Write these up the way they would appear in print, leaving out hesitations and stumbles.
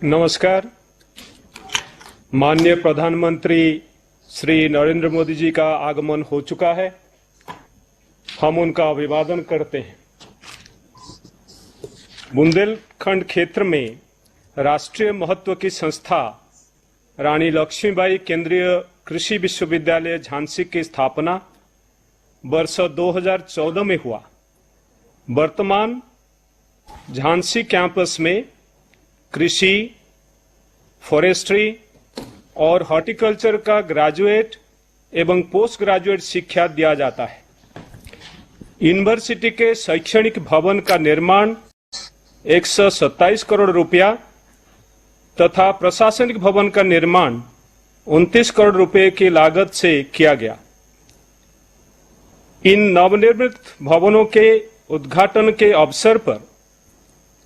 नमस्कार। माननीय प्रधानमंत्री श्री नरेंद्र मोदी जी का आगमन हो चुका है। हम उनका अभिवादन करते हैं। बुंदेलखंड क्षेत्र में राष्ट्रीय महत्व की संस्था रानी लक्ष्मीबाई केंद्रीय कृषि विश्वविद्यालय झांसी की स्थापना वर्ष 2014 में हुआ। वर्तमान झांसी कैंपस में कृषि, फॉरेस्ट्री और हॉर्टिकल्चर का ग्रेजुएट एवं पोस्ट ग्रेजुएट शिक्षा दिया जाता है। यूनिवर्सिटी के शैक्षणिक भवन का निर्माण 127 करोड़ रुपया तथा प्रशासनिक भवन का निर्माण 29 करोड़ रुपए की लागत से किया गया। इन नवनिर्मित भवनों के उद्घाटन के अवसर पर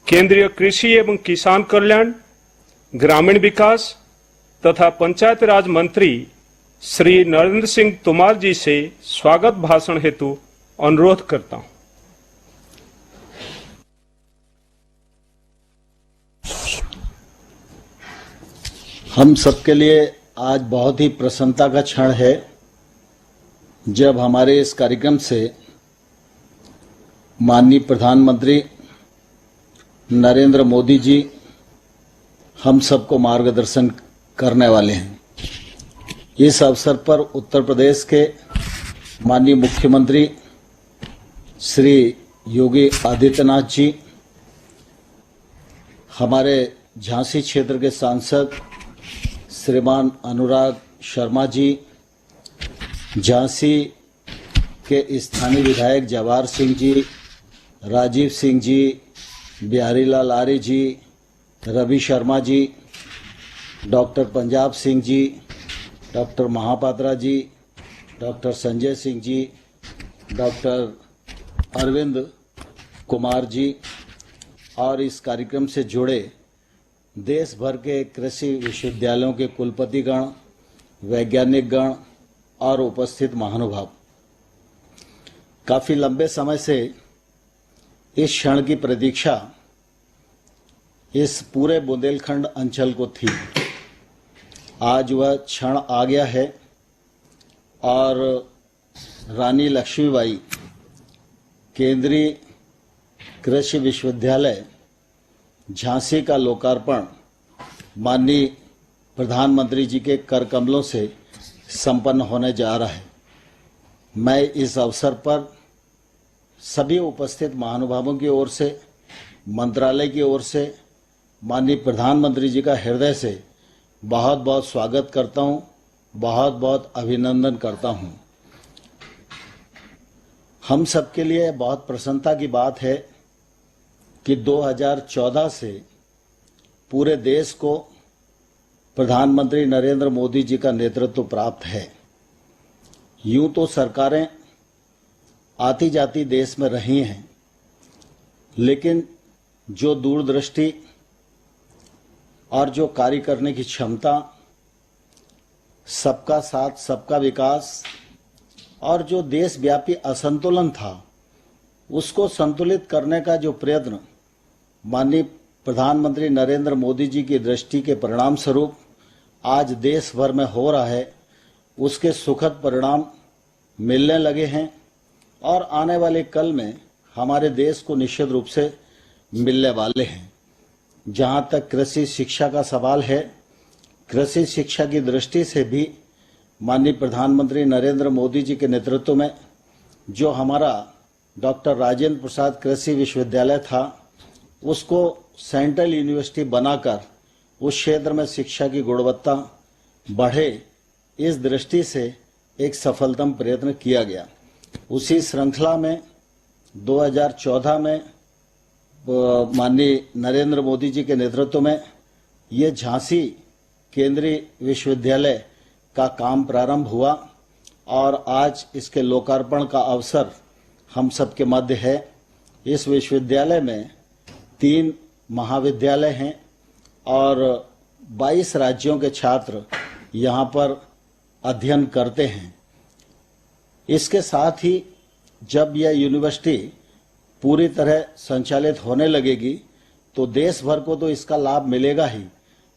केंद्रीय कृषि एवं किसान कल्याण, ग्रामीण विकास तथा पंचायत राज मंत्री श्री नरेंद्र सिंह तोमर जी से स्वागत भाषण हेतु अनुरोध करता हूं। हम सबके लिए आज बहुत ही प्रसन्नता का क्षण है जब हमारे इस कार्यक्रम से माननीय प्रधानमंत्री नरेंद्र मोदी जी हम सबको मार्गदर्शन करने वाले हैं। इस अवसर पर उत्तर प्रदेश के माननीय मुख्यमंत्री श्री योगी आदित्यनाथ जी, हमारे झांसी क्षेत्र के सांसद श्रीमान अनुराग शर्मा जी, झांसी के स्थानीय विधायक जवाहर सिंह जी, राजीव सिंह जी, बिहारीलाल आर्य जी, Ravi Sharma ji, doctor Punjab Singh ji, doctor Mahapatra ji, doctor Sanjay Singh ji, doctor Arvind Kumar ji और इस कार्यक्रम से जुड़े देश भर के कृषि विश्वविद्यालयों के कुलपतिगण, वैज्ञानिक गण और उपस्थित महानुभाव, काफी लंबे समय से इस क्षण की प्रतीक्षा इस पूरे बुंदेलखंड अंचल को थी। आज वह क्षण आ गया है और रानी लक्ष्मीबाई केंद्रीय कृषि विश्वविद्यालय झांसी का लोकार्पण माननीय प्रधानमंत्री जी के कर कमलों से संपन्न होने जा रहा है। मैं इस अवसर पर सभी उपस्थित महानुभावों की ओर से, मंत्रालय की ओर से माननीय प्रधानमंत्री जी का हृदय से बहुत बहुत स्वागत करता हूं, बहुत बहुत अभिनंदन करता हूं। हम सबके लिए बहुत प्रसन्नता की बात है कि 2014 से पूरे देश को प्रधानमंत्री नरेंद्र मोदी जी का नेतृत्व प्राप्त है। यूं तो सरकारें आती जाती देश में रही हैं, लेकिन जो दूरदृष्टि और जो कार्य करने की क्षमता, सबका साथ सबका विकास और जो देशव्यापी असंतुलन था उसको संतुलित करने का जो प्रयत्न माननीय प्रधानमंत्री नरेंद्र मोदी जी की दृष्टि के परिणाम स्वरूप आज देश भर में हो रहा है, उसके सुखद परिणाम मिलने लगे हैं और आने वाले कल में हमारे देश को निश्चित रूप से मिलने वाले हैं। जहां तक कृषि शिक्षा का सवाल है, कृषि शिक्षा की दृष्टि से भी माननीय प्रधानमंत्री नरेंद्र मोदी जी के नेतृत्व में जो हमारा डॉक्टर राजेंद्र प्रसाद कृषि विश्वविद्यालय था, उसको सेंट्रल यूनिवर्सिटी बनाकर उस क्षेत्र में शिक्षा की गुणवत्ता बढ़े, इस दृष्टि से एक सफलतम प्रयत्न किया गया। उसी श्रृंखला में 2014 में माननीय नरेंद्र मोदी जी के नेतृत्व में ये झांसी केंद्रीय विश्वविद्यालय का काम प्रारंभ हुआ और आज इसके लोकार्पण का अवसर हम सबके मध्य है। इस विश्वविद्यालय में 3 महाविद्यालय हैं और 22 राज्यों के छात्र यहाँ पर अध्ययन करते हैं। इसके साथ ही जब यह यूनिवर्सिटी पूरी तरह संचालित होने लगेगी तो देश भर को तो इसका लाभ मिलेगा ही,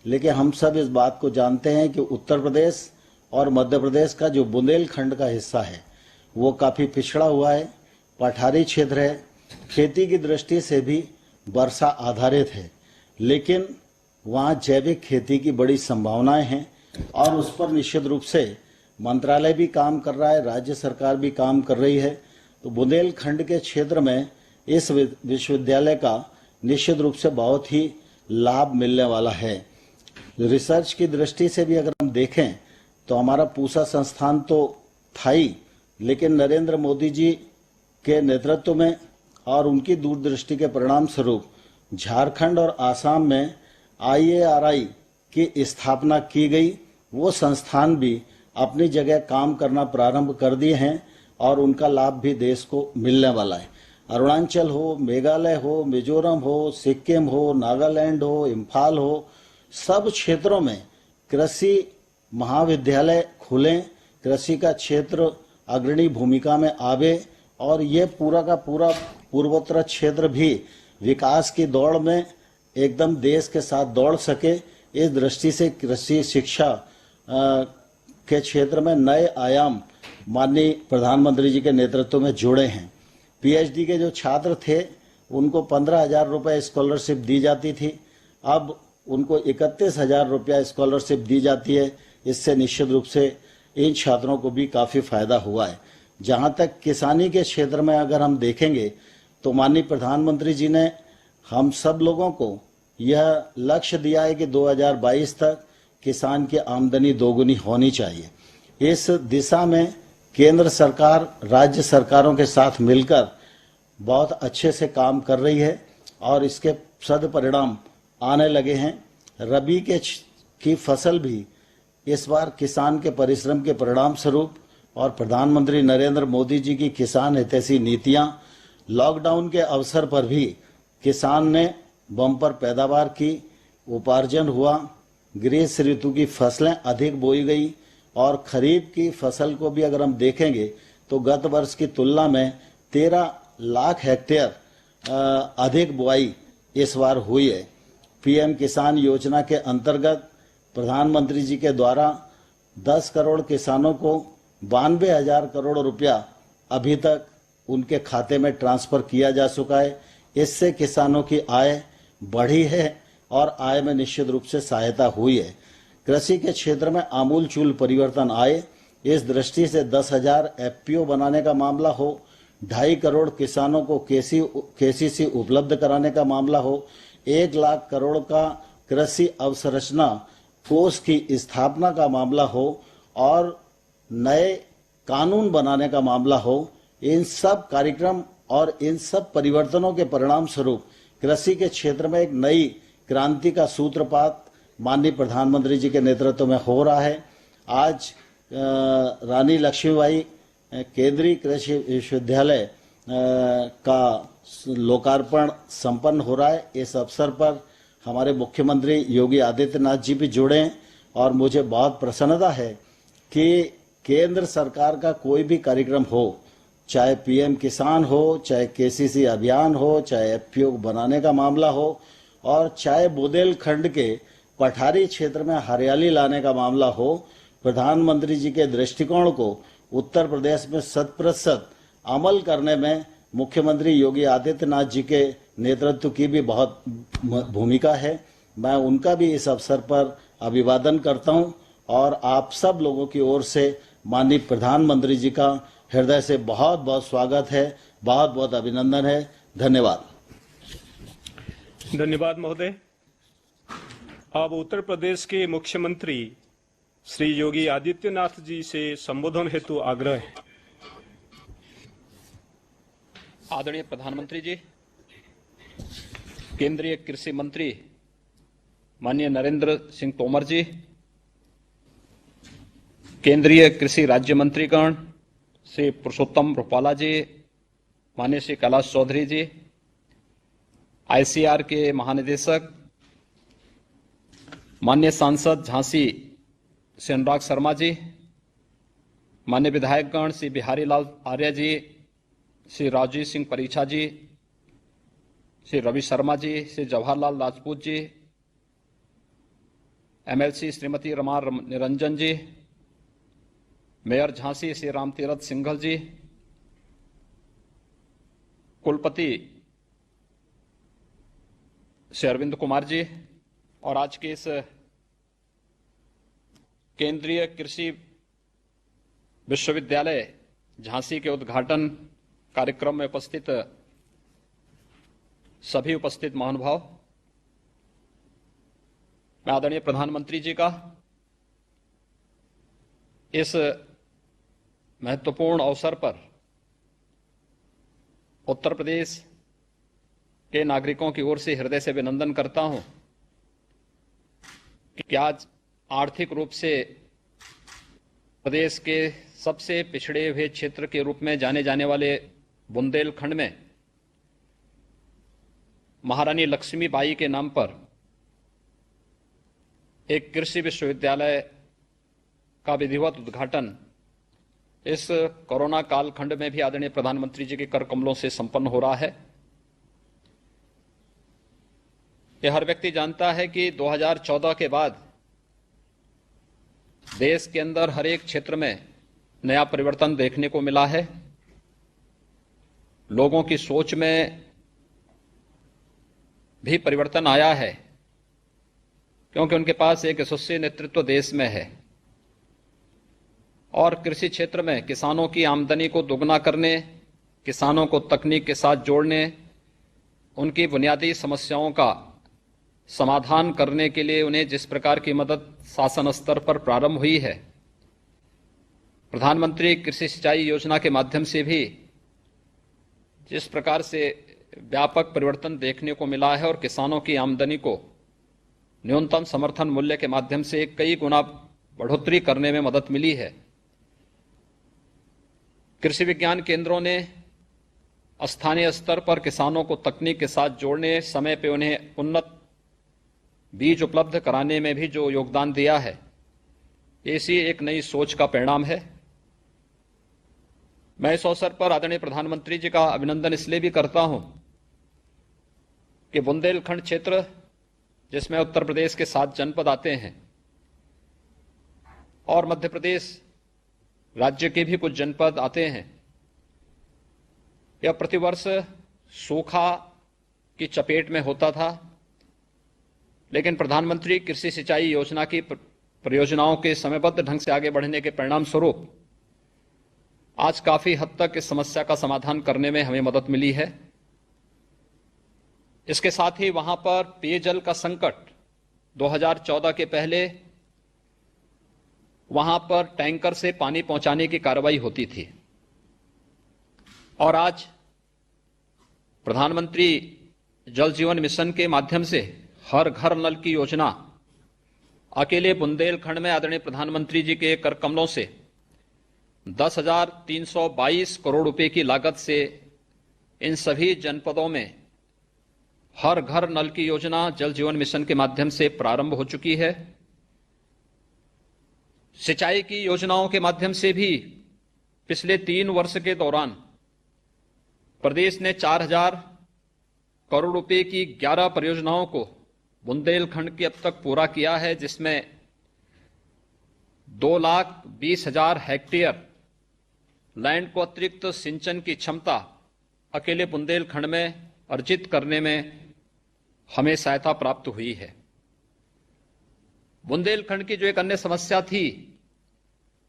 लेकिन हम सब इस बात को जानते हैं कि उत्तर प्रदेश और मध्य प्रदेश का जो बुंदेलखंड का हिस्सा है वो काफी पिछड़ा हुआ है, पठारी क्षेत्र है, खेती की दृष्टि से भी वर्षा आधारित है, लेकिन वहाँ जैविक खेती की बड़ी संभावनाएं हैं और उस पर निश्चित रूप से मंत्रालय भी काम कर रहा है, राज्य सरकार भी काम कर रही है। तो बुंदेलखंड के क्षेत्र में इस विश्वविद्यालय का निश्चित रूप से बहुत ही लाभ मिलने वाला है। रिसर्च की दृष्टि से भी अगर हम देखें तो हमारा पूसा संस्थान तो था ही, लेकिन नरेंद्र मोदी जी के नेतृत्व में और उनकी दूरदृष्टि के परिणाम स्वरूप झारखंड और आसाम में IARI की स्थापना की गई। वो संस्थान भी अपनी जगह काम करना प्रारंभ कर दिए हैं और उनका लाभ भी देश को मिलने वाला है। अरुणाचल हो, मेघालय हो, मिजोरम हो, सिक्किम हो, नागालैंड हो, इम्फाल हो, सब क्षेत्रों में कृषि महाविद्यालय खुलें, कृषि का क्षेत्र अग्रणी भूमिका में आवे और ये पूरा का पूरा पूर्वोत्तर क्षेत्र भी विकास की दौड़ में एकदम देश के साथ दौड़ सके। इस दृष्टि से कृषि शिक्षा के क्षेत्र में नए आयाम माननीय प्रधानमंत्री जी के नेतृत्व में जुड़े हैं। PhD के जो छात्र थे उनको 15,000 रुपये स्कॉलरशिप दी जाती थी, अब उनको 31,000 रुपया स्कॉलरशिप दी जाती है। इससे निश्चित रूप से इन छात्रों को भी काफ़ी फायदा हुआ है। जहाँ तक किसानी के क्षेत्र में अगर हम देखेंगे तो माननीय प्रधानमंत्री जी ने हम सब लोगों को यह लक्ष्य दिया है कि 2022 तक किसान की आमदनी दोगुनी होनी चाहिए। इस दिशा में केंद्र सरकार राज्य सरकारों के साथ मिलकर बहुत अच्छे से काम कर रही है और इसके सद परिणाम आने लगे हैं। रबी की फसल भी इस बार किसान के परिश्रम के परिणाम स्वरूप और प्रधानमंत्री नरेंद्र मोदी जी की किसान हितैषी नीतियां, लॉकडाउन के अवसर पर भी किसान ने बम्पर पैदावार की, उपार्जन हुआ, ग्रीष्म ऋतु की फसलें अधिक बोई गई और खरीफ की फसल को भी अगर हम देखेंगे तो गत वर्ष की तुलना में 13 लाख हेक्टेयर अधिक बुआई इस बार हुई है। PM किसान योजना के अंतर्गत प्रधानमंत्री जी के द्वारा 10 करोड़ किसानों को 92,000 करोड़ रुपया अभी तक उनके खाते में ट्रांसफर किया जा चुका है। इससे किसानों की आय बढ़ी है और आय में निश्चित रूप से सहायता हुई है। कृषि के क्षेत्र में आमूलचूल परिवर्तन आए। इस दृष्टि से 10,000 FPO बनाने का मामला हो, 2.5 करोड़ किसानों को KCC उपलब्ध कराने का मामला हो, 1 लाख करोड़ का कृषि अवसंरचना कोष की स्थापना का मामला हो और नए कानून बनाने का मामला हो, इन सब कार्यक्रम और इन सब परिवर्तनों के परिणाम स्वरूप कृषि के क्षेत्र में एक नई क्रांति का सूत्रपात माननीय प्रधानमंत्री जी के नेतृत्व में हो रहा है। आज रानी लक्ष्मीबाई केंद्रीय कृषि विश्वविद्यालय का लोकार्पण संपन्न हो रहा है। इस अवसर पर हमारे मुख्यमंत्री योगी आदित्यनाथ जी भी जुड़े और मुझे बहुत प्रसन्नता है कि केंद्र सरकार का कोई भी कार्यक्रम हो, चाहे PM किसान हो, चाहे KCC अभियान हो, चाहे FPO बनाने का मामला हो और चाहे बुंदेलखंड के पठारी क्षेत्र में हरियाली लाने का मामला हो, प्रधानमंत्री जी के दृष्टिकोण को उत्तर प्रदेश में 100% अमल करने में मुख्यमंत्री योगी आदित्यनाथ जी के नेतृत्व की भी बहुत भूमिका है। मैं उनका भी इस अवसर पर अभिवादन करता हूं और आप सब लोगों की ओर से माननीय प्रधानमंत्री जी का हृदय से बहुत बहुत स्वागत है, बहुत बहुत अभिनंदन है। धन्यवाद। धन्यवाद महोदय। अब उत्तर प्रदेश के मुख्यमंत्री श्री योगी आदित्यनाथ जी से संबोधन हेतु आग्रह है। आदरणीय प्रधानमंत्री जी, केंद्रीय कृषि मंत्री माननीय नरेंद्र सिंह तोमर जी, केंद्रीय कृषि राज्य मंत्रीगण श्री पुरुषोत्तम रूपाला जी, माननीय श्री कैलाश चौधरी जी, ICAR के महानिदेशक माननीय सांसद झांसी श्री अनुराग शर्मा जी, माननीय विधायकगण श्री बिहारी लाल आर्य जी, श्री राजीव सिंह परीक्षा जी, श्री रवि शर्मा जी, श्री जवाहरलाल राजपूत जी, एमएलसी श्रीमती रमा निरंजन जी, मेयर झांसी श्री रामतीरथ सिंघल जी, कुलपति श्री अरविंद कुमार जी, और आज के इस केंद्रीय कृषि विश्वविद्यालय झांसी के उद्घाटन कार्यक्रम में उपस्थित सभी उपस्थित महानुभाव, मैं आदरणीय प्रधानमंत्री जी का इस महत्वपूर्ण अवसर पर उत्तर प्रदेश के नागरिकों की ओर से हृदय से अभिनंदन करता हूं कि आज आर्थिक रूप से प्रदेश के सबसे पिछड़े हुए क्षेत्र के रूप में जाने जाने वाले बुंदेलखंड में महारानी लक्ष्मीबाई के नाम पर एक कृषि विश्वविद्यालय का विधिवत उद्घाटन इस कोरोना कालखंड में भी आदरणीय प्रधानमंत्री जी के कर कमलों से संपन्न हो रहा है। यह हर व्यक्ति जानता है कि 2014 के बाद देश के अंदर हर एक क्षेत्र में नया परिवर्तन देखने को मिला है। लोगों की सोच में भी परिवर्तन आया है, क्योंकि उनके पास एक यशस्वी नेतृत्व देश में है और कृषि क्षेत्र में किसानों की आमदनी को दोगुना करने, किसानों को तकनीक के साथ जोड़ने, उनकी बुनियादी समस्याओं का समाधान करने के लिए उन्हें जिस प्रकार की मदद शासन स्तर पर प्रारंभ हुई है, प्रधानमंत्री कृषि सिंचाई योजना के माध्यम से भी जिस प्रकार से व्यापक परिवर्तन देखने को मिला है और किसानों की आमदनी को न्यूनतम समर्थन मूल्य के माध्यम से कई गुना बढ़ोतरी करने में मदद मिली है। कृषि विज्ञान केंद्रों ने स्थानीय स्तर पर किसानों को तकनीक के साथ जोड़ने, समय पे उन्हें उन्नत बीज उपलब्ध कराने में भी जो योगदान दिया है, ऐसी एक नई सोच का परिणाम है। मैं इस अवसर पर आदरणीय प्रधानमंत्री जी का अभिनंदन इसलिए भी करता हूं कि बुंदेलखंड क्षेत्र, जिसमें उत्तर प्रदेश के 7 जनपद आते हैं और मध्य प्रदेश राज्य के भी कुछ जनपद आते हैं, यह प्रतिवर्ष सूखा की चपेट में होता था, लेकिन प्रधानमंत्री कृषि सिंचाई योजना की परियोजनाओं के समयबद्ध ढंग से आगे बढ़ने के परिणाम स्वरूप आज काफी हद तक इस समस्या का समाधान करने में हमें मदद मिली है। इसके साथ ही वहां पर पेयजल का संकट 2014 के पहले वहां पर टैंकर से पानी पहुंचाने की कार्रवाई होती थी और आज प्रधानमंत्री जल जीवन मिशन के माध्यम से हर घर नल की योजना अकेले बुंदेलखंड में आदरणीय प्रधानमंत्री जी के कर कमलों से 10,322 करोड़ रुपए की लागत से इन सभी जनपदों में हर घर नल की योजना जल जीवन मिशन के माध्यम से प्रारंभ हो चुकी है। सिंचाई की योजनाओं के माध्यम से भी पिछले 3 वर्ष के दौरान प्रदेश ने 4,000 करोड़ रुपए की 11 परियोजनाओं को बुंदेलखंड की अब तक पूरा किया है, जिसमें 2,20,000 हेक्टेयर लैंड को अतिरिक्त सिंचन की क्षमता अकेले बुंदेलखंड में अर्जित करने में हमें सहायता प्राप्त हुई है। बुंदेलखंड की जो एक अन्य समस्या थी,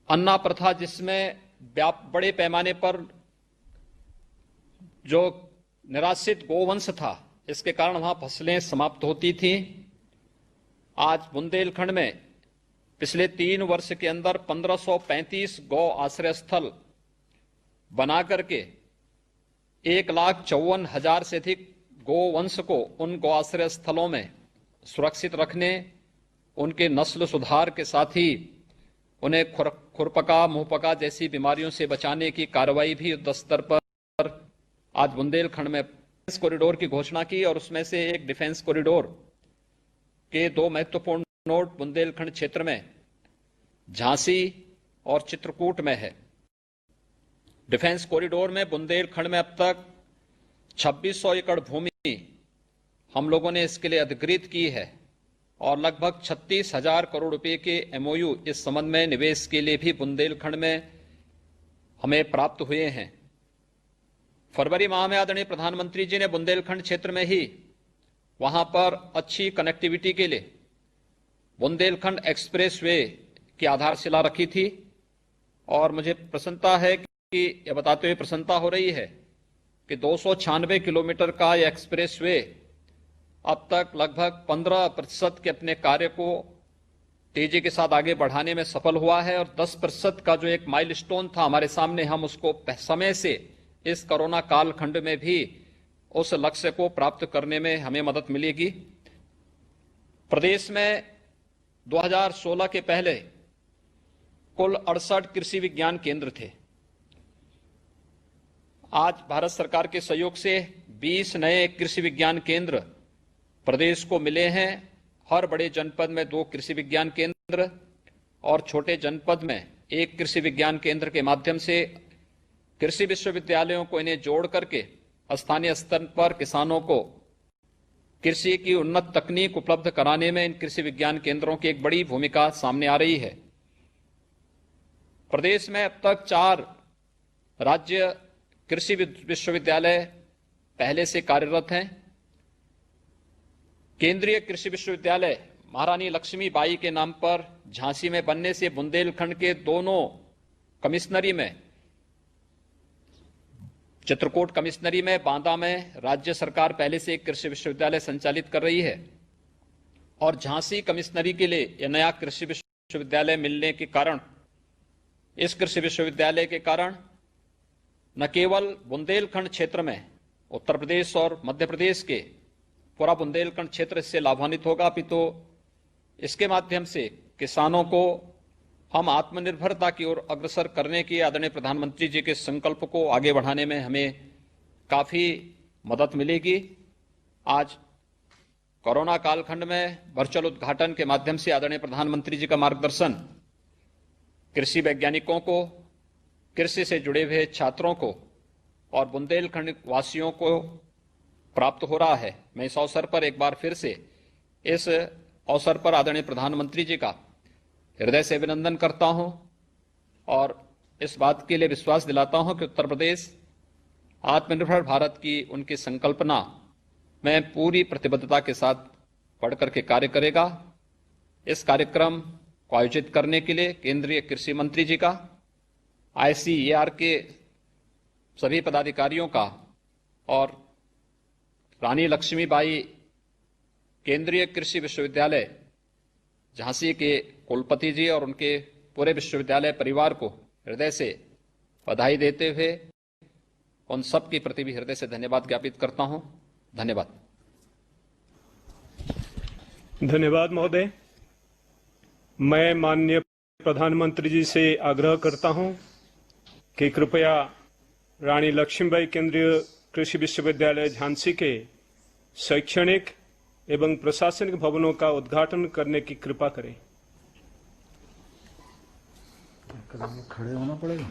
अन्ना प्रथा, जिसमें बड़े पैमाने पर जो निराश्रित गोवंश था, इसके कारण वहां फसलें समाप्त होती थीं। आज बुंदेलखंड में पिछले 3 वर्ष के अंदर 1535 गौ आश्रय स्थल बना करके 1,54,000 से अधिक गोवंश को उन गौ आश्रय स्थलों में सुरक्षित रखने, उनके नस्ल सुधार के साथ ही उन्हें खुरपका, मुंहपका जैसी बीमारियों से बचाने की कार्रवाई भी युद्ध स्तर पर आज बुंदेलखंड में डिफेंस कॉरिडोर की घोषणा की और उसमें से एक डिफेंस कॉरिडोर के 2 महत्वपूर्ण नोड बुंदेलखंड क्षेत्र में झांसी और चित्रकूट में है। डिफेंस कॉरिडोर में बुंदेलखंड में अब तक 2600 एकड़ भूमि हम लोगों ने इसके लिए अधिग्रहित की है और लगभग 36,000 करोड़ रुपए के एमओयू इस संबंध में निवेश के लिए भी बुंदेलखंड में हमें प्राप्त हुए हैं। फरवरी माह में आदरणीय प्रधानमंत्री जी ने बुंदेलखंड क्षेत्र में ही वहां पर अच्छी कनेक्टिविटी के लिए बुंदेलखंड एक्सप्रेसवे की आधारशिला रखी थी और मुझे प्रसन्नता है कि यह बताते हुए प्रसन्नता हो रही है कि 296 किलोमीटर का यह एक्सप्रेसवे अब तक लगभग 15% के अपने कार्य को तेजी के साथ आगे बढ़ाने में सफल हुआ है और 10% का जो एक माइलस्टोन था हमारे सामने, हम उसको समय से इस कोरोना कालखंड में भी उस लक्ष्य को प्राप्त करने में हमें मदद मिलेगी। प्रदेश में 2016 के पहले कुल 68 कृषि विज्ञान केंद्र थे। आज भारत सरकार के सहयोग से 20 नए कृषि विज्ञान केंद्र प्रदेश को मिले हैं। हर बड़े जनपद में 2 कृषि विज्ञान केंद्र और छोटे जनपद में 1 कृषि विज्ञान केंद्र के माध्यम से कृषि विश्वविद्यालयों को इन्हें जोड़ करके स्थानीय स्तर पर किसानों को कृषि की उन्नत तकनीक उपलब्ध कराने में इन कृषि विज्ञान केंद्रों की एक बड़ी भूमिका सामने आ रही है। प्रदेश में अब तक 4 राज्य कृषि विश्वविद्यालय पहले से कार्यरत हैं। केंद्रीय कृषि विश्वविद्यालय महारानी लक्ष्मीबाई के नाम पर झांसी में बनने से बुंदेलखंड के दोनों कमिश्नरी में, चित्रकूट कमिश्नरी में, बांदा में राज्य सरकार पहले से एक कृषि विश्वविद्यालय संचालित कर रही है और झांसी कमिश्नरी के लिए यह नया कृषि विश्वविद्यालय मिलने के कारण, इस कृषि विश्वविद्यालय के कारण न केवल बुंदेलखंड क्षेत्र में उत्तर प्रदेश और मध्य प्रदेश के पूरा बुंदेलखंड क्षेत्र इससे लाभान्वित होगा, अपितु इसके माध्यम से किसानों को हम आत्मनिर्भरता की ओर अग्रसर करने की आदरणीय प्रधानमंत्री जी के संकल्प को आगे बढ़ाने में हमें काफी मदद मिलेगी। आज कोरोना कालखंड में वर्चुअल उद्घाटन के माध्यम से आदरणीय प्रधानमंत्री जी का मार्गदर्शन कृषि वैज्ञानिकों को, कृषि से जुड़े हुए छात्रों को और बुंदेलखंड वासियों को प्राप्त हो रहा है। मैं इस अवसर पर एक बार फिर से इस अवसर पर आदरणीय प्रधानमंत्री जी का हृदय से अभिनंदन करता हूं और इस बात के लिए विश्वास दिलाता हूं कि उत्तर प्रदेश आत्मनिर्भर भारत की उनकी संकल्पना में पूरी प्रतिबद्धता के साथ बढ़कर के कार्य करेगा। इस कार्यक्रम को आयोजित करने के लिए केंद्रीय कृषि मंत्री जी का, ICAR के सभी पदाधिकारियों का और रानी लक्ष्मीबाई केंद्रीय कृषि विश्वविद्यालय झांसी के कुलपति जी और उनके पूरे विश्वविद्यालय परिवार को हृदय से बधाई देते हुए उन सब के प्रति भी हृदय से धन्यवाद ज्ञापित करता हूं। धन्यवाद। धन्यवाद महोदय। मैं माननीय प्रधानमंत्री जी से आग्रह करता हूं कि कृपया रानी लक्ष्मीबाई केंद्रीय कृषि विश्वविद्यालय झांसी के शैक्षणिक एवं प्रशासनिक भवनों का उद्घाटन करने की कृपा करें। खड़े होना पड़ेगा।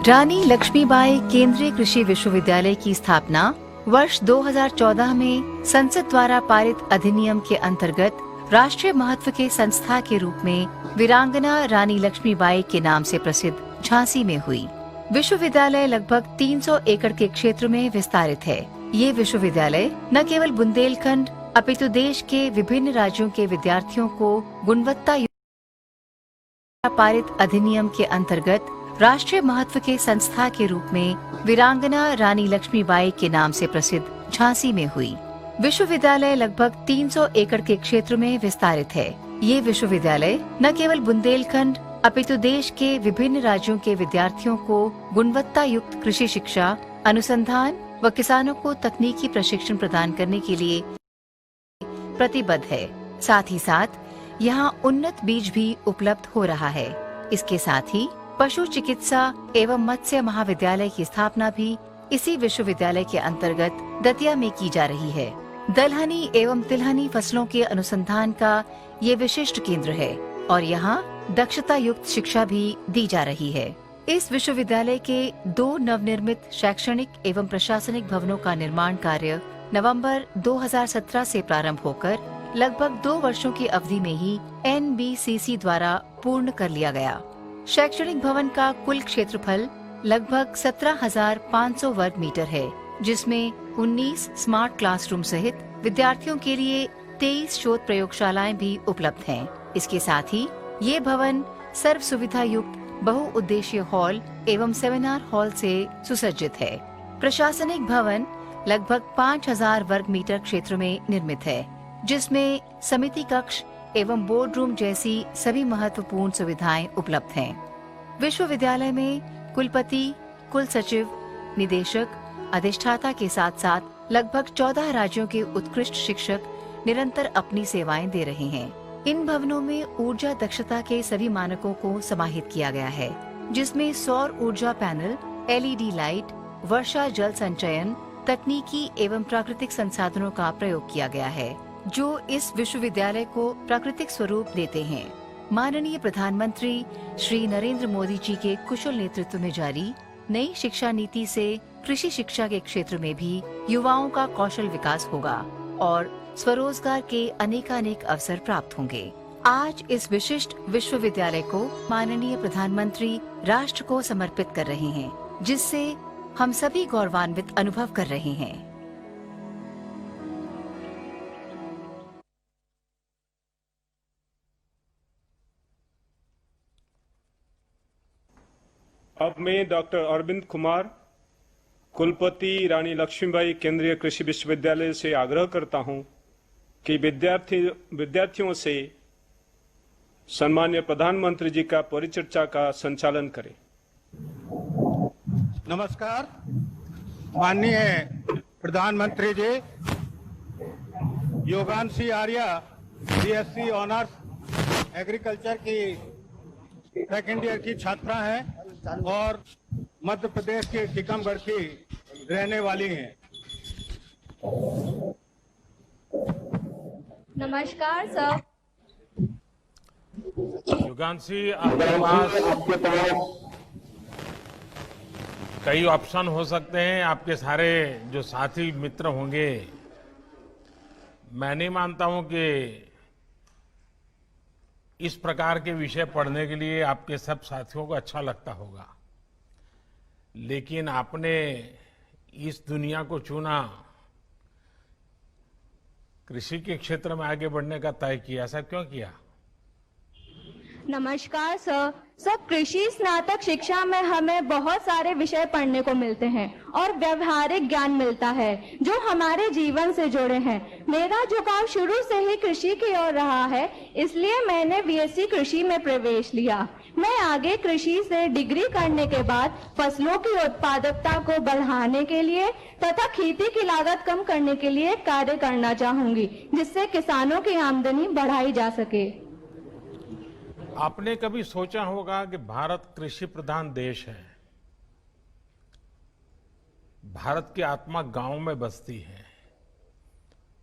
रानी लक्ष्मीबाई केंद्रीय कृषि विश्वविद्यालय की स्थापना वर्ष 2014 में संसद द्वारा पारित अधिनियम के अंतर्गत राष्ट्रीय महत्व के संस्था के रूप में वीरांगना रानी लक्ष्मीबाई के नाम से प्रसिद्ध झांसी में हुई। विश्वविद्यालय लगभग 300 एकड़ के क्षेत्र में विस्तारित है। ये विश्वविद्यालय न केवल बुंदेलखंड अपितु देश के विभिन्न राज्यों के विद्यार्थियों को गुणवत्ता पारित अधिनियम के अंतर्गत राष्ट्रीय महत्व के संस्था के रूप में वीरांगना रानी लक्ष्मीबाई के नाम से प्रसिद्ध झांसी में हुई। विश्वविद्यालय लगभग 300 एकड़ के क्षेत्र में विस्तारित है। ये विश्वविद्यालय न केवल बुंदेलखंड अपितु देश के विभिन्न राज्यों के विद्यार्थियों को गुणवत्ता युक्त कृषि शिक्षा, अनुसंधान व किसानों को तकनीकी प्रशिक्षण प्रदान करने के लिए प्रतिबद्ध है, साथ ही साथ यहाँ उन्नत बीज भी उपलब्ध हो रहा है। इसके साथ ही पशु चिकित्सा एवं मत्स्य महाविद्यालय की स्थापना भी इसी विश्वविद्यालय के अंतर्गत दतिया में की जा रही है। दलहनी एवं तिलहनी फसलों के अनुसंधान का ये विशिष्ट केंद्र है और यहाँ दक्षता युक्त शिक्षा भी दी जा रही है। इस विश्वविद्यालय के 2 नवनिर्मित शैक्षणिक एवं प्रशासनिक भवनों का निर्माण कार्य नवंबर 2017 से प्रारंभ होकर लगभग 2 वर्षों की अवधि में ही NBCC द्वारा पूर्ण कर लिया गया। शैक्षणिक भवन का कुल क्षेत्रफल लगभग 17,500 वर्ग मीटर है, जिसमें 19 स्मार्ट क्लासरूम सहित विद्यार्थियों के लिए 23 शोध प्रयोगशालाएं भी उपलब्ध हैं। इसके साथ ही ये भवन सर्व सुविधा युक्त बहुउद्देशीय हॉल एवं सेमिनार हॉल से सुसज्जित है। प्रशासनिक भवन लगभग 5,000 वर्ग मीटर क्षेत्र में निर्मित है, जिसमें समिति कक्ष एवं बोर्ड रूम जैसी सभी महत्वपूर्ण सुविधाएं उपलब्ध हैं। विश्वविद्यालय में कुलपति, कुल सचिव, निदेशक, अधिष्ठाता के साथ साथ लगभग 14 राज्यों के उत्कृष्ट शिक्षक निरंतर अपनी सेवाएं दे रहे हैं। इन भवनों में ऊर्जा दक्षता के सभी मानकों को समाहित किया गया है, जिसमें सौर ऊर्जा पैनल, LED लाइट, वर्षा जल संचयन, तकनीकी एवं प्राकृतिक संसाधनों का प्रयोग किया गया है, जो इस विश्वविद्यालय को प्राकृतिक स्वरूप देते हैं। माननीय प्रधानमंत्री श्री नरेंद्र मोदी जी के कुशल नेतृत्व में जारी नई शिक्षा नीति से कृषि शिक्षा के क्षेत्र में भी युवाओं का कौशल विकास होगा और स्वरोजगार के अनेकानेक अवसर प्राप्त होंगे। आज इस विशिष्ट विश्वविद्यालय को माननीय प्रधानमंत्री राष्ट्र को समर्पित कर रहे हैं, जिससे हम सभी गौरवान्वित अनुभव कर रहे हैं। अब मैं डॉक्टर अरविंद कुमार, कुलपति रानी लक्ष्मीबाई केंद्रीय कृषि विश्वविद्यालय से आग्रह करता हूं कि विद्यार्थियों से सम्मान्य प्रधानमंत्री जी का परिचर्चा का संचालन करें। नमस्कार माननीय प्रधानमंत्री जी, योगांशी आर्या BSc ऑनर्स एग्रीकल्चर की सेकेंड ईयर की छात्रा हैं और मध्य प्रदेश के टीकमगढ़ की रहने वाली हैं। नमस्कार सर। युगांशी, आपके पास कई ऑप्शन हो सकते हैं। आपके सारे जो साथी मित्र होंगे, मैं नहीं मानता हूं कि इस प्रकार के विषय पढ़ने के लिए आपके सब साथियों को अच्छा लगता होगा, लेकिन आपने इस दुनिया को चुना, कृषि के क्षेत्र में आगे बढ़ने का तय किया। ऐसा क्यों किया? नमस्कार सर। सब कृषि स्नातक शिक्षा में हमें बहुत सारे विषय पढ़ने को मिलते हैं और व्यवहारिक ज्ञान मिलता है जो हमारे जीवन से जुड़े हैं। मेरा झुकाव शुरू से ही कृषि की ओर रहा है, इसलिए मैंने BSc कृषि में प्रवेश लिया। मैं आगे कृषि से डिग्री करने के बाद फसलों की उत्पादकता को बढ़ाने के लिए तथा खेती की लागत कम करने के लिए कार्य करना चाहूंगी, जिससे किसानों की आमदनी बढ़ाई जा सके। आपने कभी सोचा होगा कि भारत कृषि प्रधान देश है, भारत की आत्मा गांव में बसती है,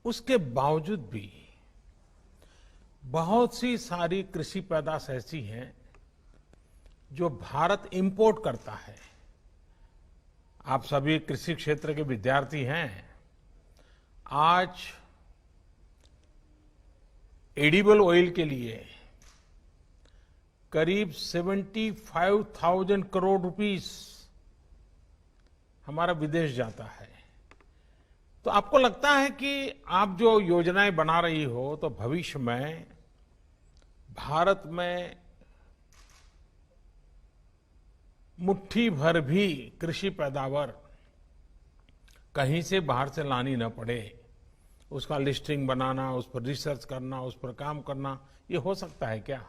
उसके बावजूद भी बहुत सी सारी कृषि पैदाश ऐसी हैं जो भारत इंपोर्ट करता है। आप सभी कृषि क्षेत्र के विद्यार्थी हैं। आज एडिबल ऑयल के लिए करीब 75,000 करोड़ रुपीस हमारा विदेश जाता है। तो आपको लगता है कि आप जो योजनाएं बना रही हो तो भविष्य में भारत में मुट्ठी भर भी कृषि पैदावार कहीं से बाहर से लानी न पड़े, उसका लिस्टिंग बनाना, उस पर रिसर्च करना, उस पर काम करना, ये हो सकता है क्या?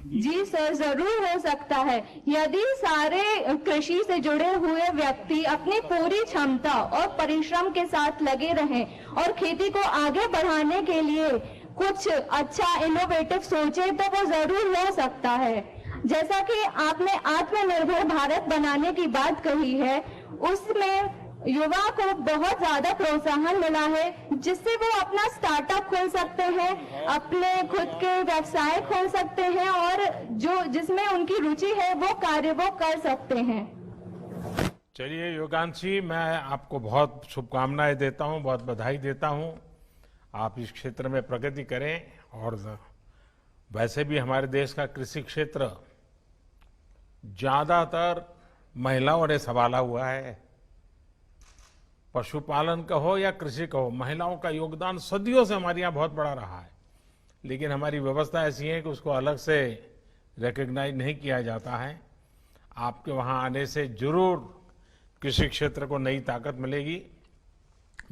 जी सर, जरूर हो सकता है। यदि सारे कृषि से जुड़े हुए व्यक्ति अपनी पूरी क्षमता और परिश्रम के साथ लगे रहें और खेती को आगे बढ़ाने के लिए कुछ अच्छा इनोवेटिव सोचे, तो वो जरूर हो सकता है। जैसा कि आपने आत्मनिर्भर भारत बनाने की बात कही है, उसमें युवा को बहुत ज्यादा प्रोत्साहन मिला है, जिससे वो अपना स्टार्टअप खोल सकते हैं, अपने खुद के व्यवसाय खोल सकते हैं और जो जिसमें उनकी रुचि है वो कार्य वो कर सकते हैं। चलिए योगांशी, मैं आपको बहुत शुभकामनाएं देता हूं, बहुत बधाई देता हूं। आप इस क्षेत्र में प्रगति करें और वैसे भी हमारे देश का कृषि क्षेत्र ज्यादातर महिलाओं ने संभाला हुआ है। पशुपालन का हो या कृषि का हो, महिलाओं का योगदान सदियों से हमारे यहाँ बहुत बड़ा रहा है, लेकिन हमारी व्यवस्था ऐसी है कि उसको अलग से रिकॉग्नाइज नहीं किया जाता है। आपके वहां आने से जरूर कृषि क्षेत्र को नई ताकत मिलेगी।